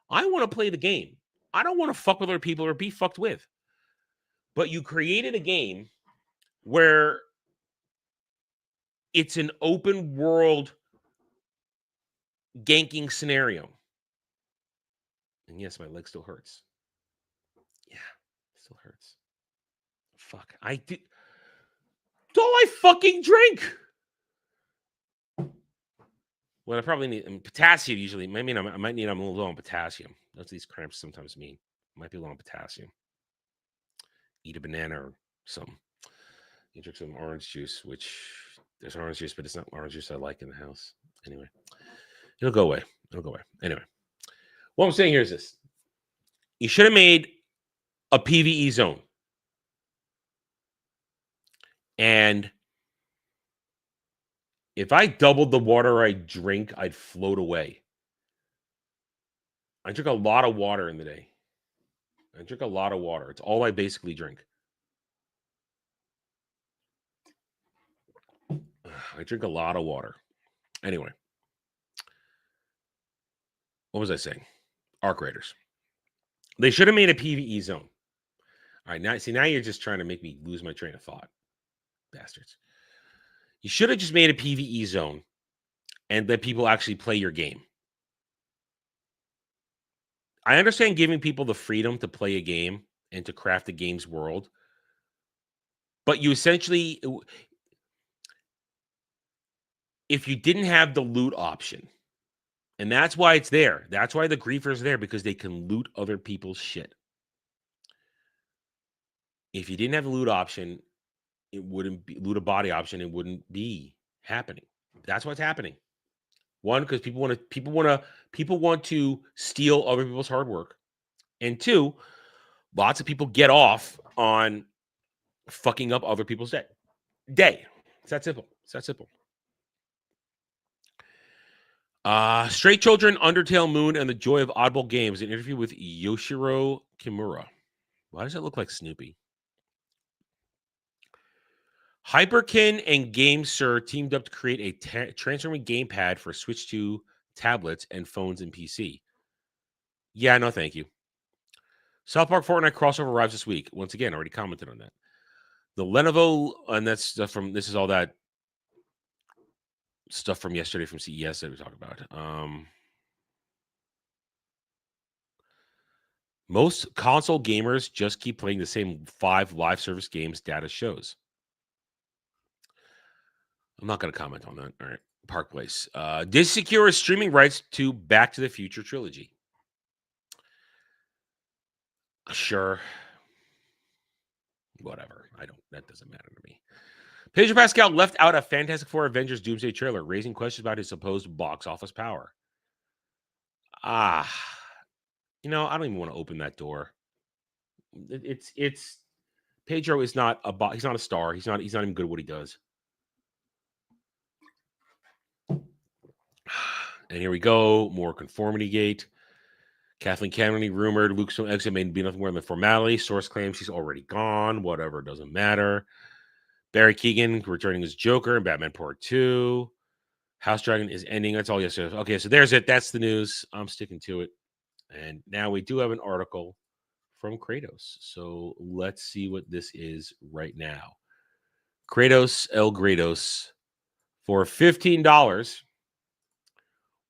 I want to play the game. I don't want to fuck with other people or be fucked with. But you created a game where it's an open world ganking scenario. And yes, my leg still hurts. Yeah, it still hurts. Fuck. Don't I fucking drink? Well, I probably need potassium usually. I might need, I'm a little low on potassium. That's what these cramps sometimes mean. Might be low on potassium. Eat a banana or something. You drink some orange juice, which there's orange juice, but it's not orange juice I like in the house. Anyway, it'll go away. Anyway, what I'm saying here is this. You should have made a PvE zone. And if I doubled the water I drink, I'd float away. I drink a lot of water in the day. It's all I basically drink. I drink a lot of water. Anyway. What was I saying? Arc Raiders. They should have made a PvE zone. All right, now you're just trying to make me lose my train of thought. Bastards. You should have just made a PvE zone and let people actually play your game. I understand giving people the freedom to play a game and to craft the game's world, but you essentially, if you didn't have the loot option, and that's why it's there. That's why the griefers are there, because they can loot other people's shit. If you didn't have the loot option, it wouldn't be loot a body option. It wouldn't be happening. That's what's happening. One, because people want to steal other people's hard work, and two, lots of people get off on fucking up other people's day. It's that simple. Straight Children, Undertale Moon, and the Joy of Oddball Games. An interview with Yoshiro Kimura. Why does it look like Snoopy? Hyperkin and GameSir teamed up to create a transforming gamepad for Switch 2 tablets and phones and PC. Yeah, no, thank you. South Park Fortnite crossover arrives this week. Once again, already commented on that. The Lenovo, and that's stuff from, this is all that stuff from yesterday from CES that we talked about. Most console gamers just keep playing the same 5 live service games, data shows. I'm not going to comment on that. All right. Park Place. Did secure streaming rights to Back to the Future trilogy. Sure. Whatever. That doesn't matter to me. Pedro Pascal left out a Fantastic Four Avengers Doomsday trailer, raising questions about his supposed box office power. I don't even want to open that door. It's Pedro is not he's not a star. He's not even good at what he does. And here we go. More conformity gate. Kathleen Kennedy rumored Luke's exit may be nothing more than formality. Source claims she's already gone. Whatever, doesn't matter. Barry Keoghan returning as Joker in Batman Part 2. House Dragon is ending. That's all yesterday. Okay, so there's it. That's the news. I'm sticking to it. And now we do have an article from Kratos. So let's see what this is right now. Kratos El Grados for $15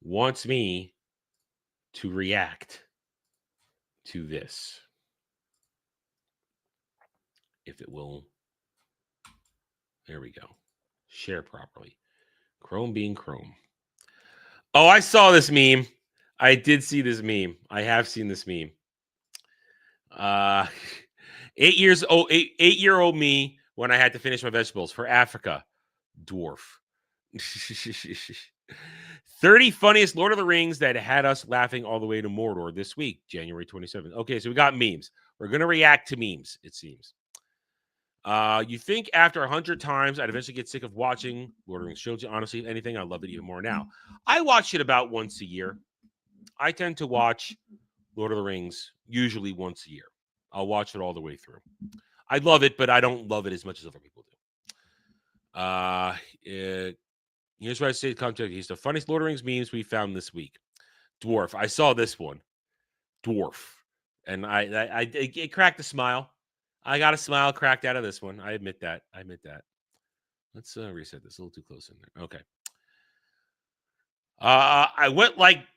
wants me to react to this. If it will. There we go. Share properly. Chrome being Chrome. Oh, I saw this meme. I did see this meme. I have seen this meme. 8-year-old me when I had to finish my vegetables for Africa. Dwarf. 30 funniest Lord of the Rings that had us laughing all the way to Mordor this week, January 27th. Okay, so we got memes. We're going to react to memes, it seems. You think after 100 times I'd eventually get sick of watching Lord of the Rings trilogy? Honestly, if anything, I love it even more now. I watch it about once a year. I tend to watch Lord of the Rings usually once a year. I'll watch it all the way through. I love it, but I don't love it as much as other people do. Here's what I say. Contact. He's the funniest Lord of the Rings memes we found this week. Dwarf. I saw this one. Dwarf, and it cracked a smile. I got a smile cracked out of this one. I admit that. Let's reset this. A little too close in there. Okay. I went like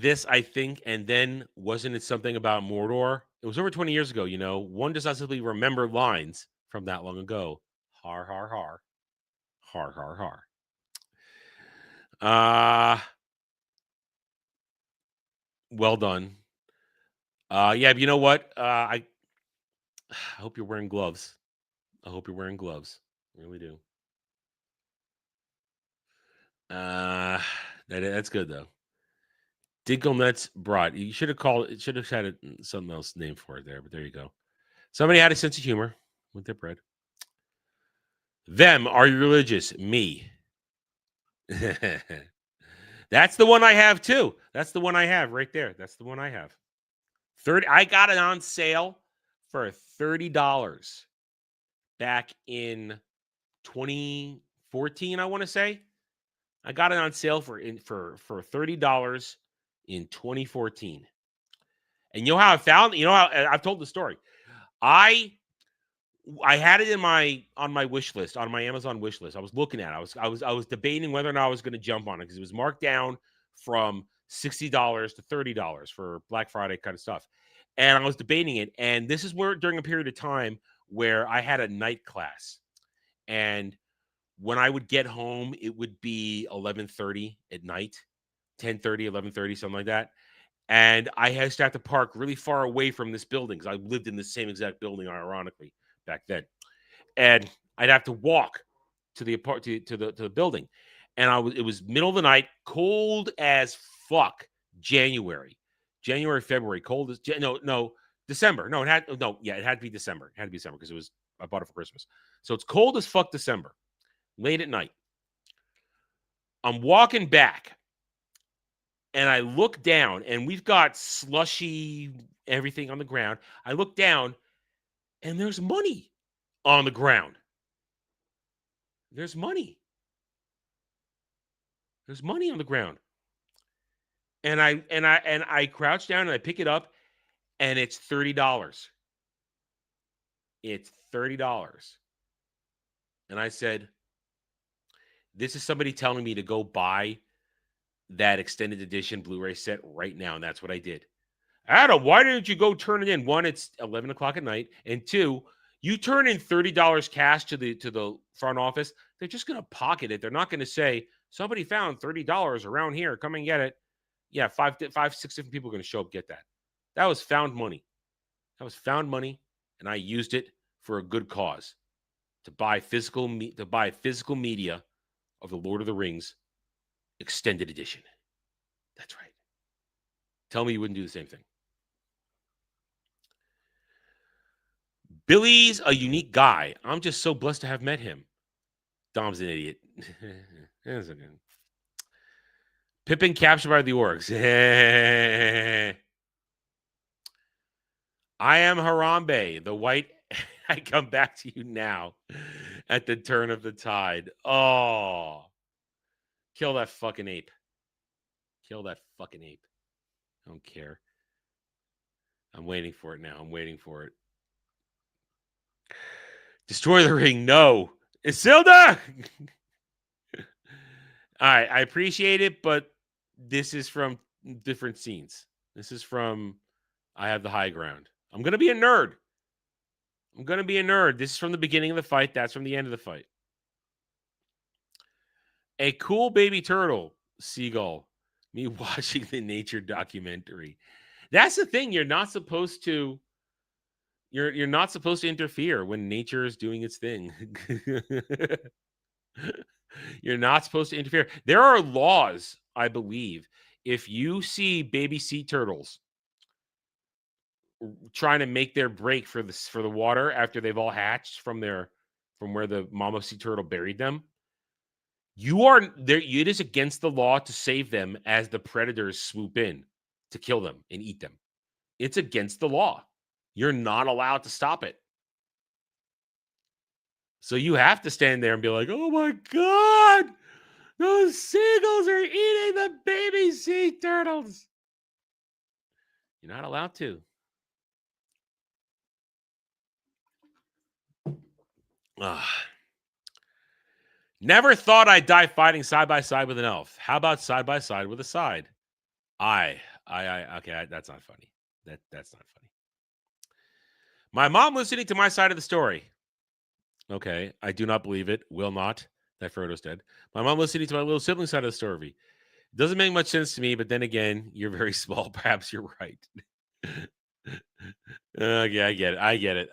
this, I think, and then wasn't it something about Mordor? It was over 20 years ago, you know. One does not simply remember lines from that long ago. Har, har, har. Har, har, har. Well done. Yeah, but you know what? I hope you're wearing gloves. I really do. That's good though. Dinkle Nuts Brat. You should have called it. Should have had something else named for it there, but there you go. Somebody had a sense of humor with their bread. Them, are you religious? Me. That's the one I have too. That's the one I have right there. That's the one I have. 30. I got it on sale for $30 back in 2014. I want to say I got it on sale for $30 in 2014. And you know how I found? You know how I've told the story. I had it on my wish list, on my Amazon wish list. I was looking at it. I was debating whether or not I was going to jump on it because it was marked down from $60 to $30 for Black Friday kind of stuff. And I was debating it. And this is where during a period of time where I had a night class. And when I would get home, it would be 11:30 at night, 10:30, 11:30, something like that. And I used to have to park really far away from this building because I lived in the same exact building, ironically, back then. And I'd have to walk to the to the building. And it was middle of the night, cold as fuck. January, February, cold as December. No, it had to be December. It had to be December because I bought it for Christmas. So it's cold as fuck December, late at night. I'm walking back. And I look down, and we've got slushy everything on the ground. I look down, and there's money on the ground. There's money on the ground. And I crouch down and I pick it up, and it's $30. It's $30. And I said, this is somebody telling me to go buy that extended edition Blu-ray set right now, and that's what I did. Adam, why didn't you go turn it in? One, it's 11 o'clock at night, and two, you turn in $30 cash to the front office, they're just going to pocket it. They're not going to say somebody found $30 around here. Come and get it. Yeah, five, 6 different people are going to show up get that. That was found money. And I used it for a good cause to buy physical media of the Lord of the Rings extended edition. That's right. Tell me you wouldn't do the same thing. Billy's a unique guy. I'm just so blessed to have met him. Dom's an idiot. Pippin captured by the orcs. I am Harambe, the white. I come back to you now at the turn of the tide. Oh. Kill that fucking ape. I don't care. I'm waiting for it now. I'm waiting for it. Destroy the ring. No. Isilda! All right. I appreciate it, but this is from different scenes. This is from I Have the High Ground. I'm going to be a nerd. This is from the beginning of the fight. That's from the end of the fight. A cool baby turtle, Seagull. Me watching the nature documentary. That's the thing. You're not supposed to interfere when nature is doing its thing. You're not supposed to interfere. There are laws, I believe. If you see baby sea turtles trying to make their break for the water after they've all hatched from where the mama sea turtle buried them, you are there. It is against the law to save them as the predators swoop in to kill them and eat them. It's against the law. You're not allowed to stop it. So you have to stand there and be like, oh my God, those seagulls are eating the baby sea turtles. You're not allowed to. Never thought I'd die fighting side by side with an elf. How about side by side with a side? Okay, that's not funny. That's not funny. My mom listening to my side of the story. Okay, I do not believe it. Will not. That Frodo's dead. My mom listening to my little sibling side of the story. Doesn't make much sense to me, but then again, you're very small. Perhaps you're right. Okay, I get it.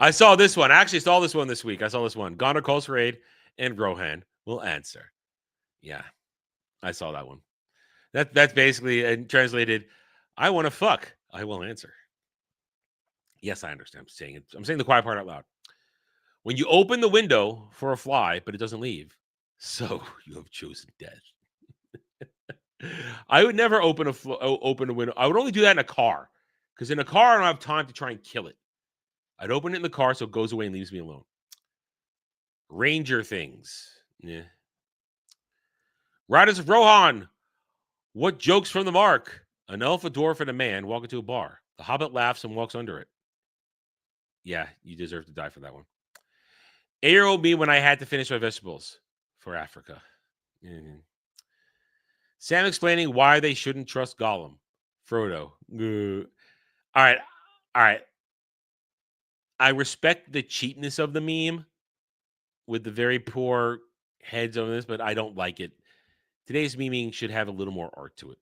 I saw this one. I actually saw this one this week. I saw this one. Gondor calls for aid, and Rohan will answer. Yeah, I saw that one. That's basically translated. I want to fuck. I will answer. Yes, I understand. I'm saying it. I'm saying the quiet part out loud. When you open the window for a fly, but it doesn't leave, so you have chosen death. I would never open a window. I would only do that in a car, because in a car I don't have time to try and kill it. I'd open it in the car so it goes away and leaves me alone. Ranger things. Yeah. Riders of Rohan. What jokes from the mark? An elf, a dwarf, and a man walk into a bar. The hobbit laughs and walks under it. Yeah, you deserve to die for that one. 8-year-old me when I had to finish my vegetables for Africa. Mm-hmm. Sam explaining why they shouldn't trust Gollum. Frodo. All right. I respect the cheapness of the meme with the very poor heads on this, but I don't like it. Today's memeing should have a little more art to it.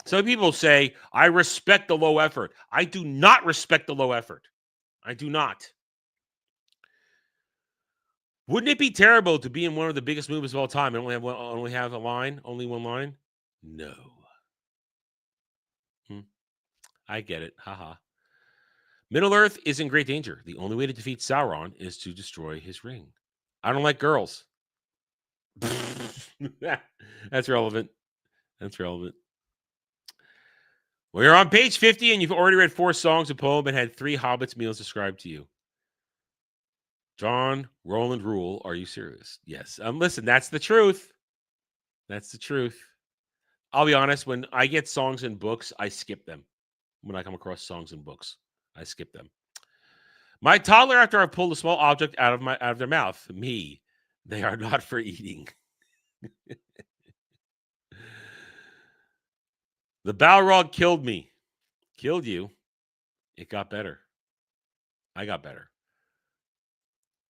Some people say, I respect the low effort. I do not respect the low effort. I do not. Wouldn't it be terrible to be in one of the biggest movies of all time and only have one line? No. I get it. Haha. Middle-earth is in great danger. The only way to defeat Sauron is to destroy his ring. I don't like girls. That's relevant. Well, you're on page 50 and you've already read 4 songs, a poem, and had 3 hobbits' meals described to you. John Roland Rule, are you serious? Yes. Listen, that's the truth. I'll be honest, when I get songs in books, I skip them. When I come across songs in books, I skip them. My toddler, after I pulled a small object out of their mouth. Me. They are not for eating. The Balrog killed me. Killed you. It got better. I got better.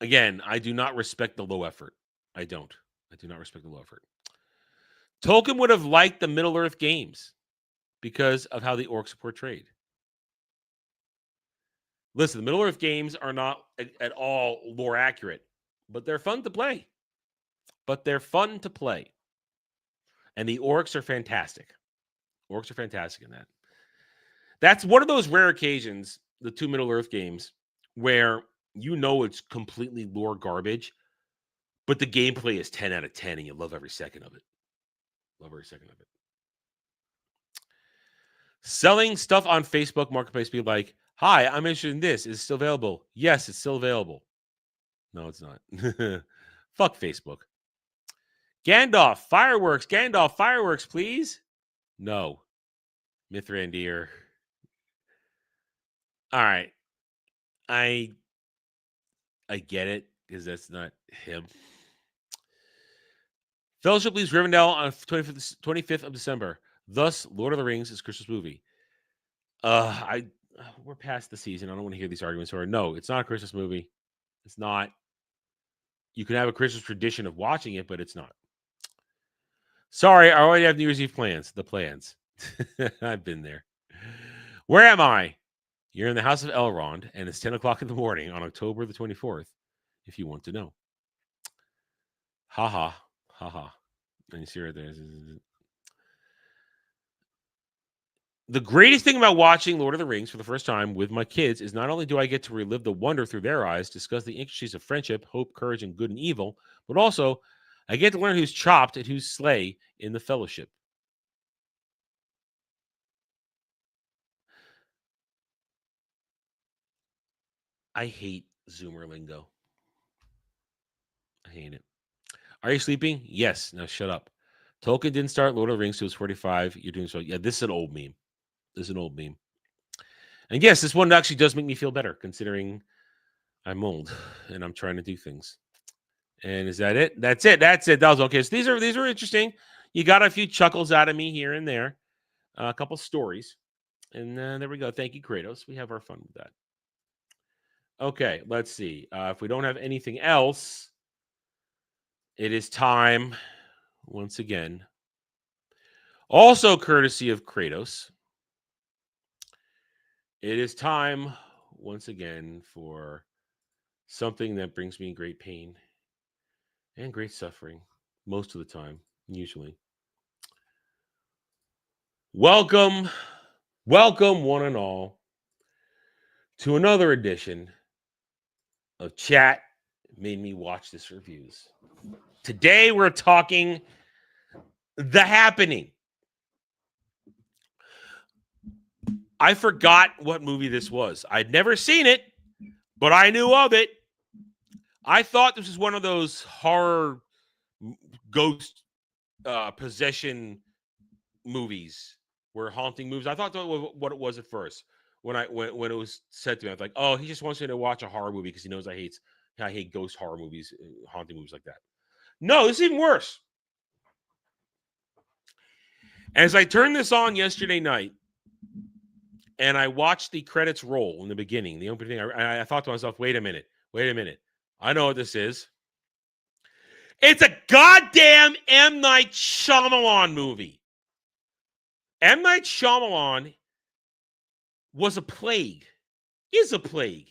Again, I do not respect the low effort. I do not respect the low effort. Tolkien would have liked the Middle-earth games because of how the orcs are portrayed. Listen, the Middle-earth games are not at all lore accurate, but they're fun to play. And the orcs are fantastic. Orcs are fantastic in that. That's one of those rare occasions, the 2 Middle-earth games, where you know it's completely lore garbage, but the gameplay is 10 out of 10, and you love every second of it. Selling stuff on Facebook Marketplace, be like, hi, I'm interested in this. Is it still available? Yes, it's still available. No, it's not. Fuck Facebook. Gandalf, fireworks, please. No. Mithrandir. All right. I get it because that's not him. Fellowship leaves Rivendell on 25th of December. Thus, Lord of the Rings is Christmas movie. We're past the season. I don't want to hear these arguments. Or no, it's not a Christmas movie. It's not. You can have a Christmas tradition of watching it, but it's not. Sorry, I already have New Year's Eve plans. The plans. I've been there. Where am I? You're in the house of Elrond, and it's 10 o'clock in the morning on October the 24th, if you want to know. Ha ha. Ha ha. And you see right there. The greatest thing about watching Lord of the Rings for the first time with my kids is not only do I get to relive the wonder through their eyes, discuss the intricacies of friendship, hope, courage, and good and evil, but also I get to learn who's chopped and who's slay in the fellowship. I hate Zoomer lingo. I hate it. Are you sleeping? Yes. Now shut up. Tolkien didn't start Lord of the Rings till he was 45. You're doing so. Yeah, this is an old meme. And yes, this one actually does make me feel better, considering I'm old and I'm trying to do things. And is that it? That's it. That was okay. So these are interesting. You got a few chuckles out of me here and there, a couple stories, and there we go. Thank you, Kratos. We have our fun with that. Okay, let's see. If we don't have anything else, it is time once again. Also, courtesy of Kratos, it is time once again for something that brings me great pain and great suffering most of the time, usually. Welcome one and all to another edition of Chat Made Me Watch This Reviews. Today we're talking The Happening. I forgot what movie this was. I'd never seen it, but I knew of it. I thought this was one of those horror ghost possession movies, where haunting movies. I thought that was what it was at first. When it was said to me, I was like, "Oh, he just wants me to watch a horror movie because he knows I hate ghost horror movies, haunting movies like that." No, this is even worse. As I turned this on yesterday night, and I watched the credits roll in the beginning, the opening, I thought to myself, wait a minute. I know what this is. It's a goddamn M. Night Shyamalan movie. M. Night Shyamalan was a plague. Is a plague.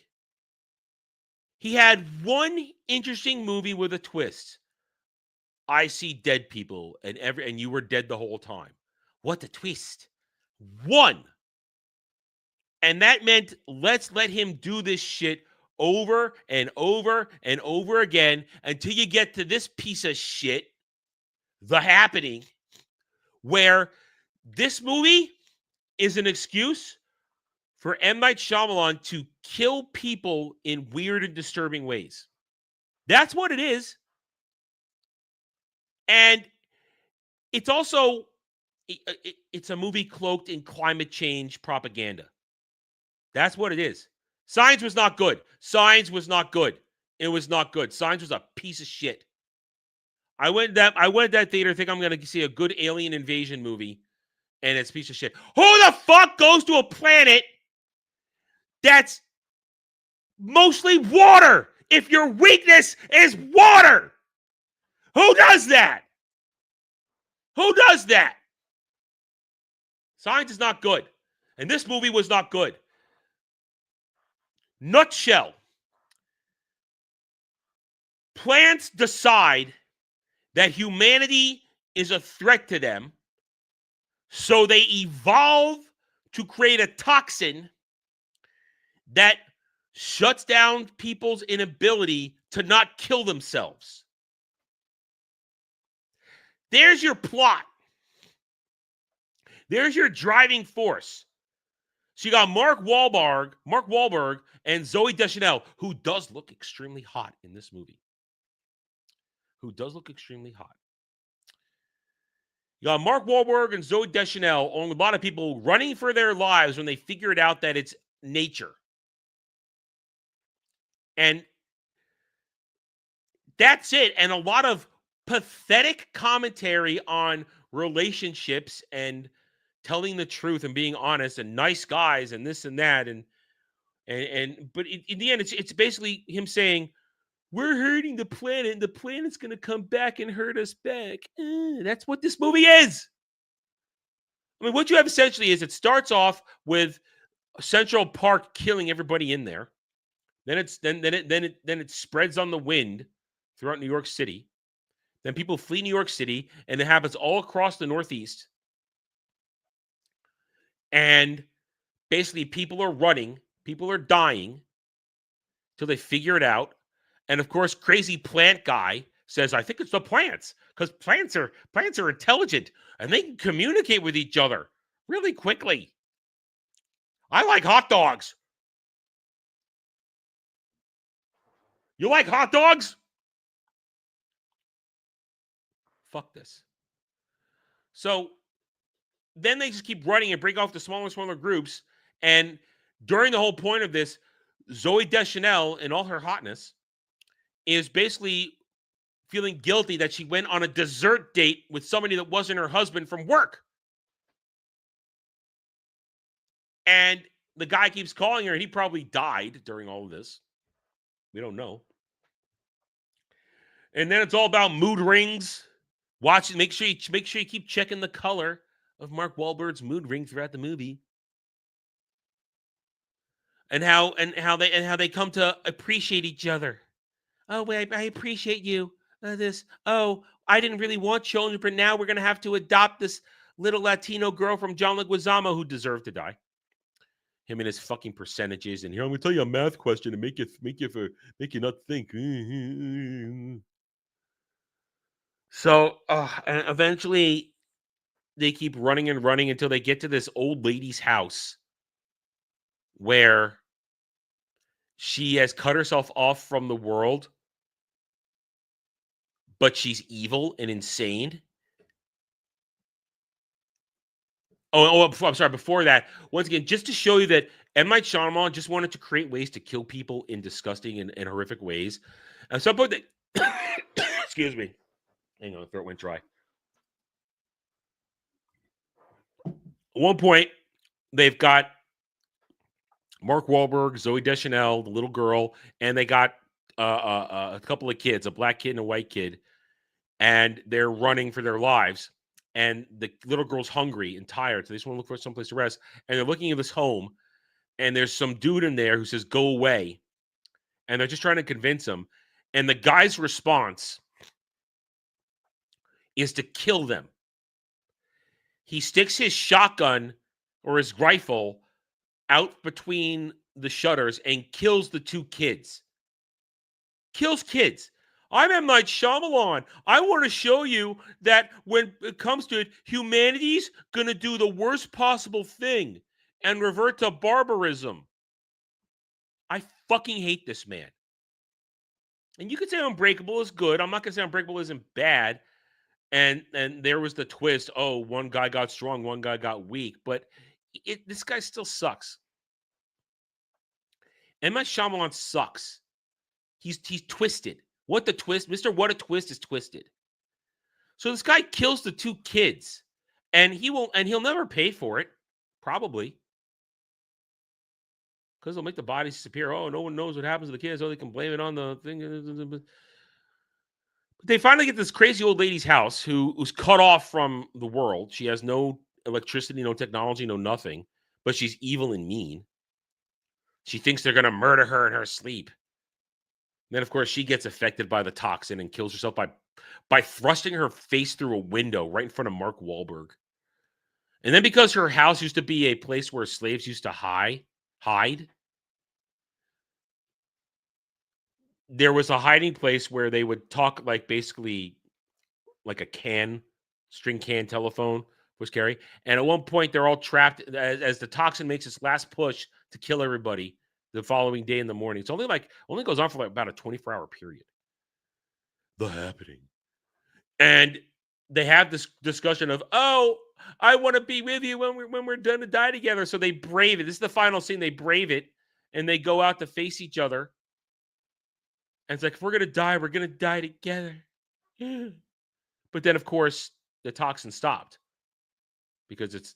He had one interesting movie with a twist. I see dead people, and you were dead the whole time. What a twist. One. And that meant let's let him do this shit over and over and over again until you get to this piece of shit, The Happening, where this movie is an excuse for M. Night Shyamalan to kill people in weird and disturbing ways. That's what it is. And it's also, it's a movie cloaked in climate change propaganda. That's what it is. Signs was not good. It was not good. Signs was a piece of shit. I went to that theater thinking I'm going to see a good alien invasion movie, and it's a piece of shit. Who the fuck goes to a planet that's mostly water if your weakness is water? Who does that? Signs is not good. And this movie was not good. Nutshell. Plants decide that humanity is a threat to them, so they evolve to create a toxin that shuts down people's inability to not kill themselves. There's your plot. There's your driving force. So you got Mark Wahlberg, and Zooey Deschanel, who does look extremely hot in this movie. You got Mark Wahlberg and Zoe Deschanel, along with a lot of people running for their lives when they figured out that it's nature. And that's it. And a lot of pathetic commentary on relationships and telling the truth and being honest and nice guys and this and that. But in the end, it's basically him saying, we're hurting the planet and the planet's going to come back and hurt us back. That's what this movie is. I mean, what you have essentially is it starts off with Central Park killing everybody in there. Then it spreads on the wind throughout New York City. Then people flee New York City, and it happens all across the Northeast. And basically, people are running, people are dying till they figure it out. And of course, crazy plant guy says, "I think it's the plants, because plants are intelligent and they can communicate with each other really quickly. I like hot dogs. You like hot dogs? Fuck this." So then they just keep running and break off the smaller and smaller groups. And during the whole point of this, Zoe Deschanel, in all her hotness, is basically feeling guilty that she went on a dessert date with somebody that wasn't her husband from work. And the guy keeps calling her, and he probably died during all of this. We don't know. And then it's all about mood rings. Watch it. Make sure you keep checking the color of Mark Wahlberg's mood ring throughout the movie. And how they come to appreciate each other. Oh, wait, I appreciate you. This. Oh, I didn't really want children, but now we're gonna have to adopt this little Latino girl from John Leguizamo who deserved to die. Him and his fucking percentages. And here, I'm gonna tell you a math question to make you not think. So, and eventually, they keep running and running until they get to this old lady's house where she has cut herself off from the world, but she's evil and insane. Oh, I'm sorry. Before that, once again, just to show you that M. Night Shyamalan just wanted to create ways to kill people in disgusting and horrific ways. At some point, excuse me. Hang on, the throat went dry. At one point, they've got Mark Wahlberg, Zoe Deschanel, the little girl, and they got a couple of kids, a black kid and a white kid, and they're running for their lives. And the little girl's hungry and tired, so they just want to look for someplace to rest. And they're looking at this home, and there's some dude in there who says, "Go away." And they're just trying to convince him. And the guy's response is to kill them. He sticks his shotgun or his rifle out between the shutters and kills the two kids. Kills kids. I'm M. Night Shyamalan. I want to show you that when it comes to it, humanity's going to do the worst possible thing and revert to barbarism. I fucking hate this man. And you could say Unbreakable is good. I'm not going to say Unbreakable isn't bad. And there was the twist. Oh, one guy got strong, one guy got weak. But this guy still sucks. M. Night Shyamalan sucks. He's twisted. What the twist? Mr. What a Twist is twisted. So this guy kills the two kids. And he'll never pay for it. Probably. Because they'll make the bodies disappear. Oh, no one knows what happens to the kids. Oh, they can blame it on the thing. But they finally get this crazy old lady's house who's cut off from the world. She has no electricity, no technology, no nothing. But she's evil and mean. She thinks they're going to murder her in her sleep. Then, of course, she gets affected by the toxin and kills herself by thrusting her face through a window right in front of Mark Wahlberg. And then because her house used to be a place where slaves used to hide, there was a hiding place where they would talk basically like a string can telephone was carried. And at one point, they're all trapped as the toxin makes its last push to kill everybody the following day in the morning. It's only goes on for about a 24-hour period. The Happening. And they have this discussion of, oh, I want to be with you when we're done to die together. So they brave it. This is the final scene. They brave it, and they go out to face each other. And it's like, if we're gonna die together. But then, of course, the toxin stopped because it's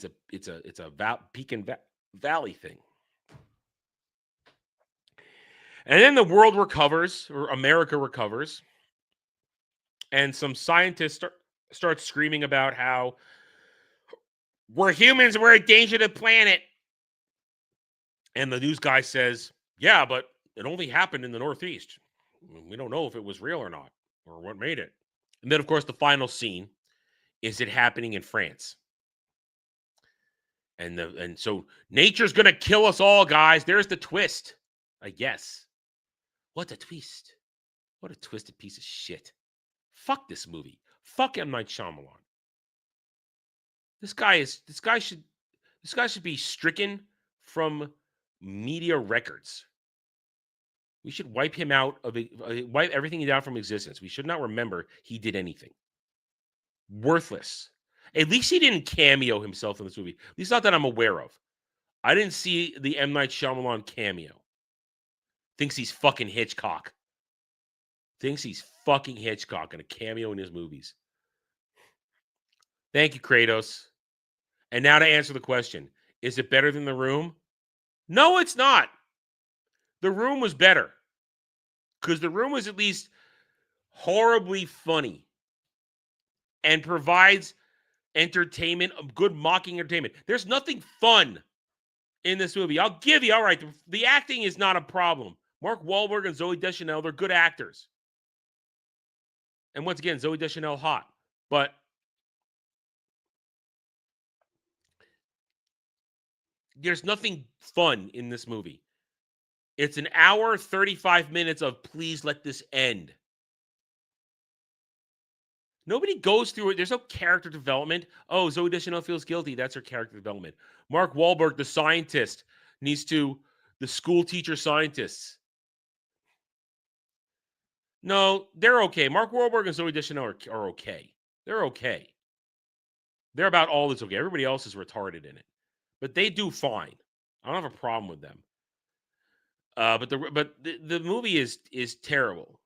a Pecan Valley thing. And then the world recovers, or America recovers, and some scientists start screaming about how we're humans, we're a danger to the planet. And the news guy says, yeah, but it only happened in the Northeast. We don't know if it was real or not, or what made it. And then, of course, the final scene is it happening in France. And so nature's going to kill us all, guys. There's the twist, I guess. What a twist. What a twisted piece of shit. Fuck this movie. Fuck M. Night Shyamalan. This guy should be stricken from media records. We should wipe him out of wipe everything down from existence. We should not remember he did anything. Worthless. At least he didn't cameo himself in this movie. At least not that I'm aware of. I didn't see the M. Night Shyamalan cameo. Thinks he's fucking Hitchcock. Thinks he's fucking Hitchcock and a cameo in his movies. Thank you, Kratos. And now to answer the question, is it better than The Room? No, it's not. The Room was better. Because The Room was at least horribly funny and provides entertainment, good mocking entertainment. There's nothing fun in this movie. I'll give you, all right, the acting is not a problem. Mark Wahlberg and Zooey Deschanel, they're good actors. And once again, Zooey Deschanel hot. But there's nothing fun in this movie. It's an hour, 35 minutes of please let this end. Nobody goes through it. There's no character development. Oh, Zooey Deschanel feels guilty. That's her character development. Mark Wahlberg, the scientist, the school teacher scientists. No, they're okay. Mark Wahlberg and Zooey Deschanel are okay. They're okay. They're about all that's okay. Everybody else is retarded in it. But they do fine. I don't have a problem with them. But the movie is terrible.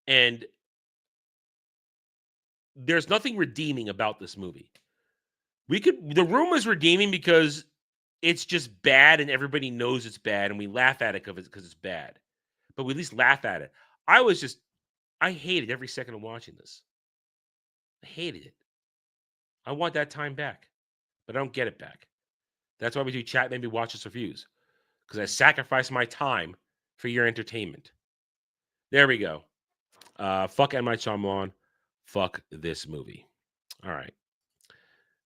And there's nothing redeeming about this movie. The Room is redeeming because it's just bad and everybody knows it's bad and we laugh at it because it's bad. But we at least laugh at it. I hated every second of watching this. I hated it. I want that time back, but I don't get it back. That's why we do chat, maybe watch this reviews, because I sacrifice my time for your entertainment. There we go. Fuck M. Night Shyamalan. Fuck this movie. All right.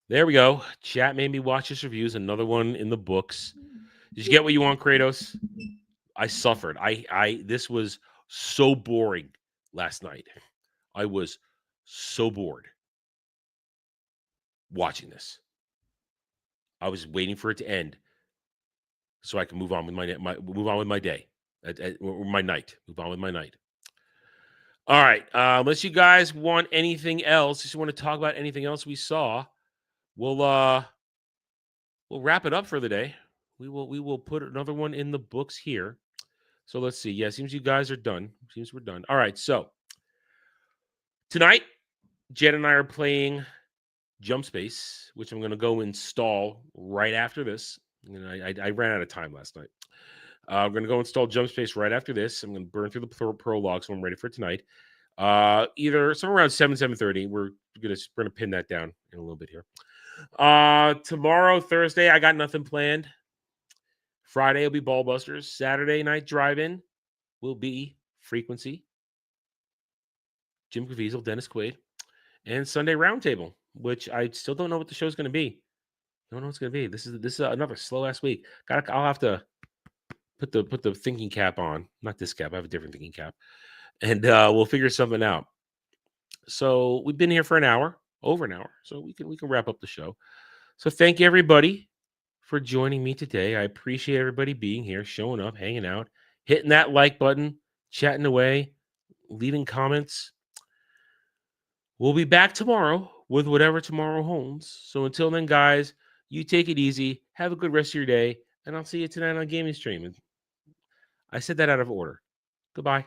There we go. Chat made me watch this reviews. Another one in the books. Did you get what you want, Kratos? I suffered. This was so boring last night. I was so bored watching this. I was waiting for it to end so I can move on with my day, move on with my night. All right. Unless you guys want anything else, just want to talk about anything else we saw, we'll wrap it up for the day. We will put another one in the books here. So let's see. Yeah, seems you guys are done. Seems we're done. All right. So tonight, Jed and I are playing Jump Space, which I'm going to go install right after this. And I ran out of time last night. I'm going to go install Jump Space right after this. I'm going to burn through the prologue, so I'm ready for tonight. Either somewhere around 7:30. We're going to pin that down in a little bit here. Tomorrow, Thursday, I got nothing planned. Friday will be Ballbusters. Saturday night drive-in will be Frequency, Jim Caviezel, Dennis Quaid, and Sunday Roundtable, which I still don't know what the show's going to be. Don't know what it's going to be. This is another slow-ass week. I'll have to put the thinking cap on. Not this cap. I have a different thinking cap. And we'll figure something out. So we've been here for over an hour. So we can wrap up the show. So thank you, everybody, for joining me today. I appreciate everybody being here, showing up, hanging out, hitting that like button, chatting away, leaving comments. We'll be back tomorrow with whatever tomorrow holds. So until then, guys, you take it easy. Have a good rest of your day. And I'll see you tonight on Gaming Stream. I said that out of order. Goodbye.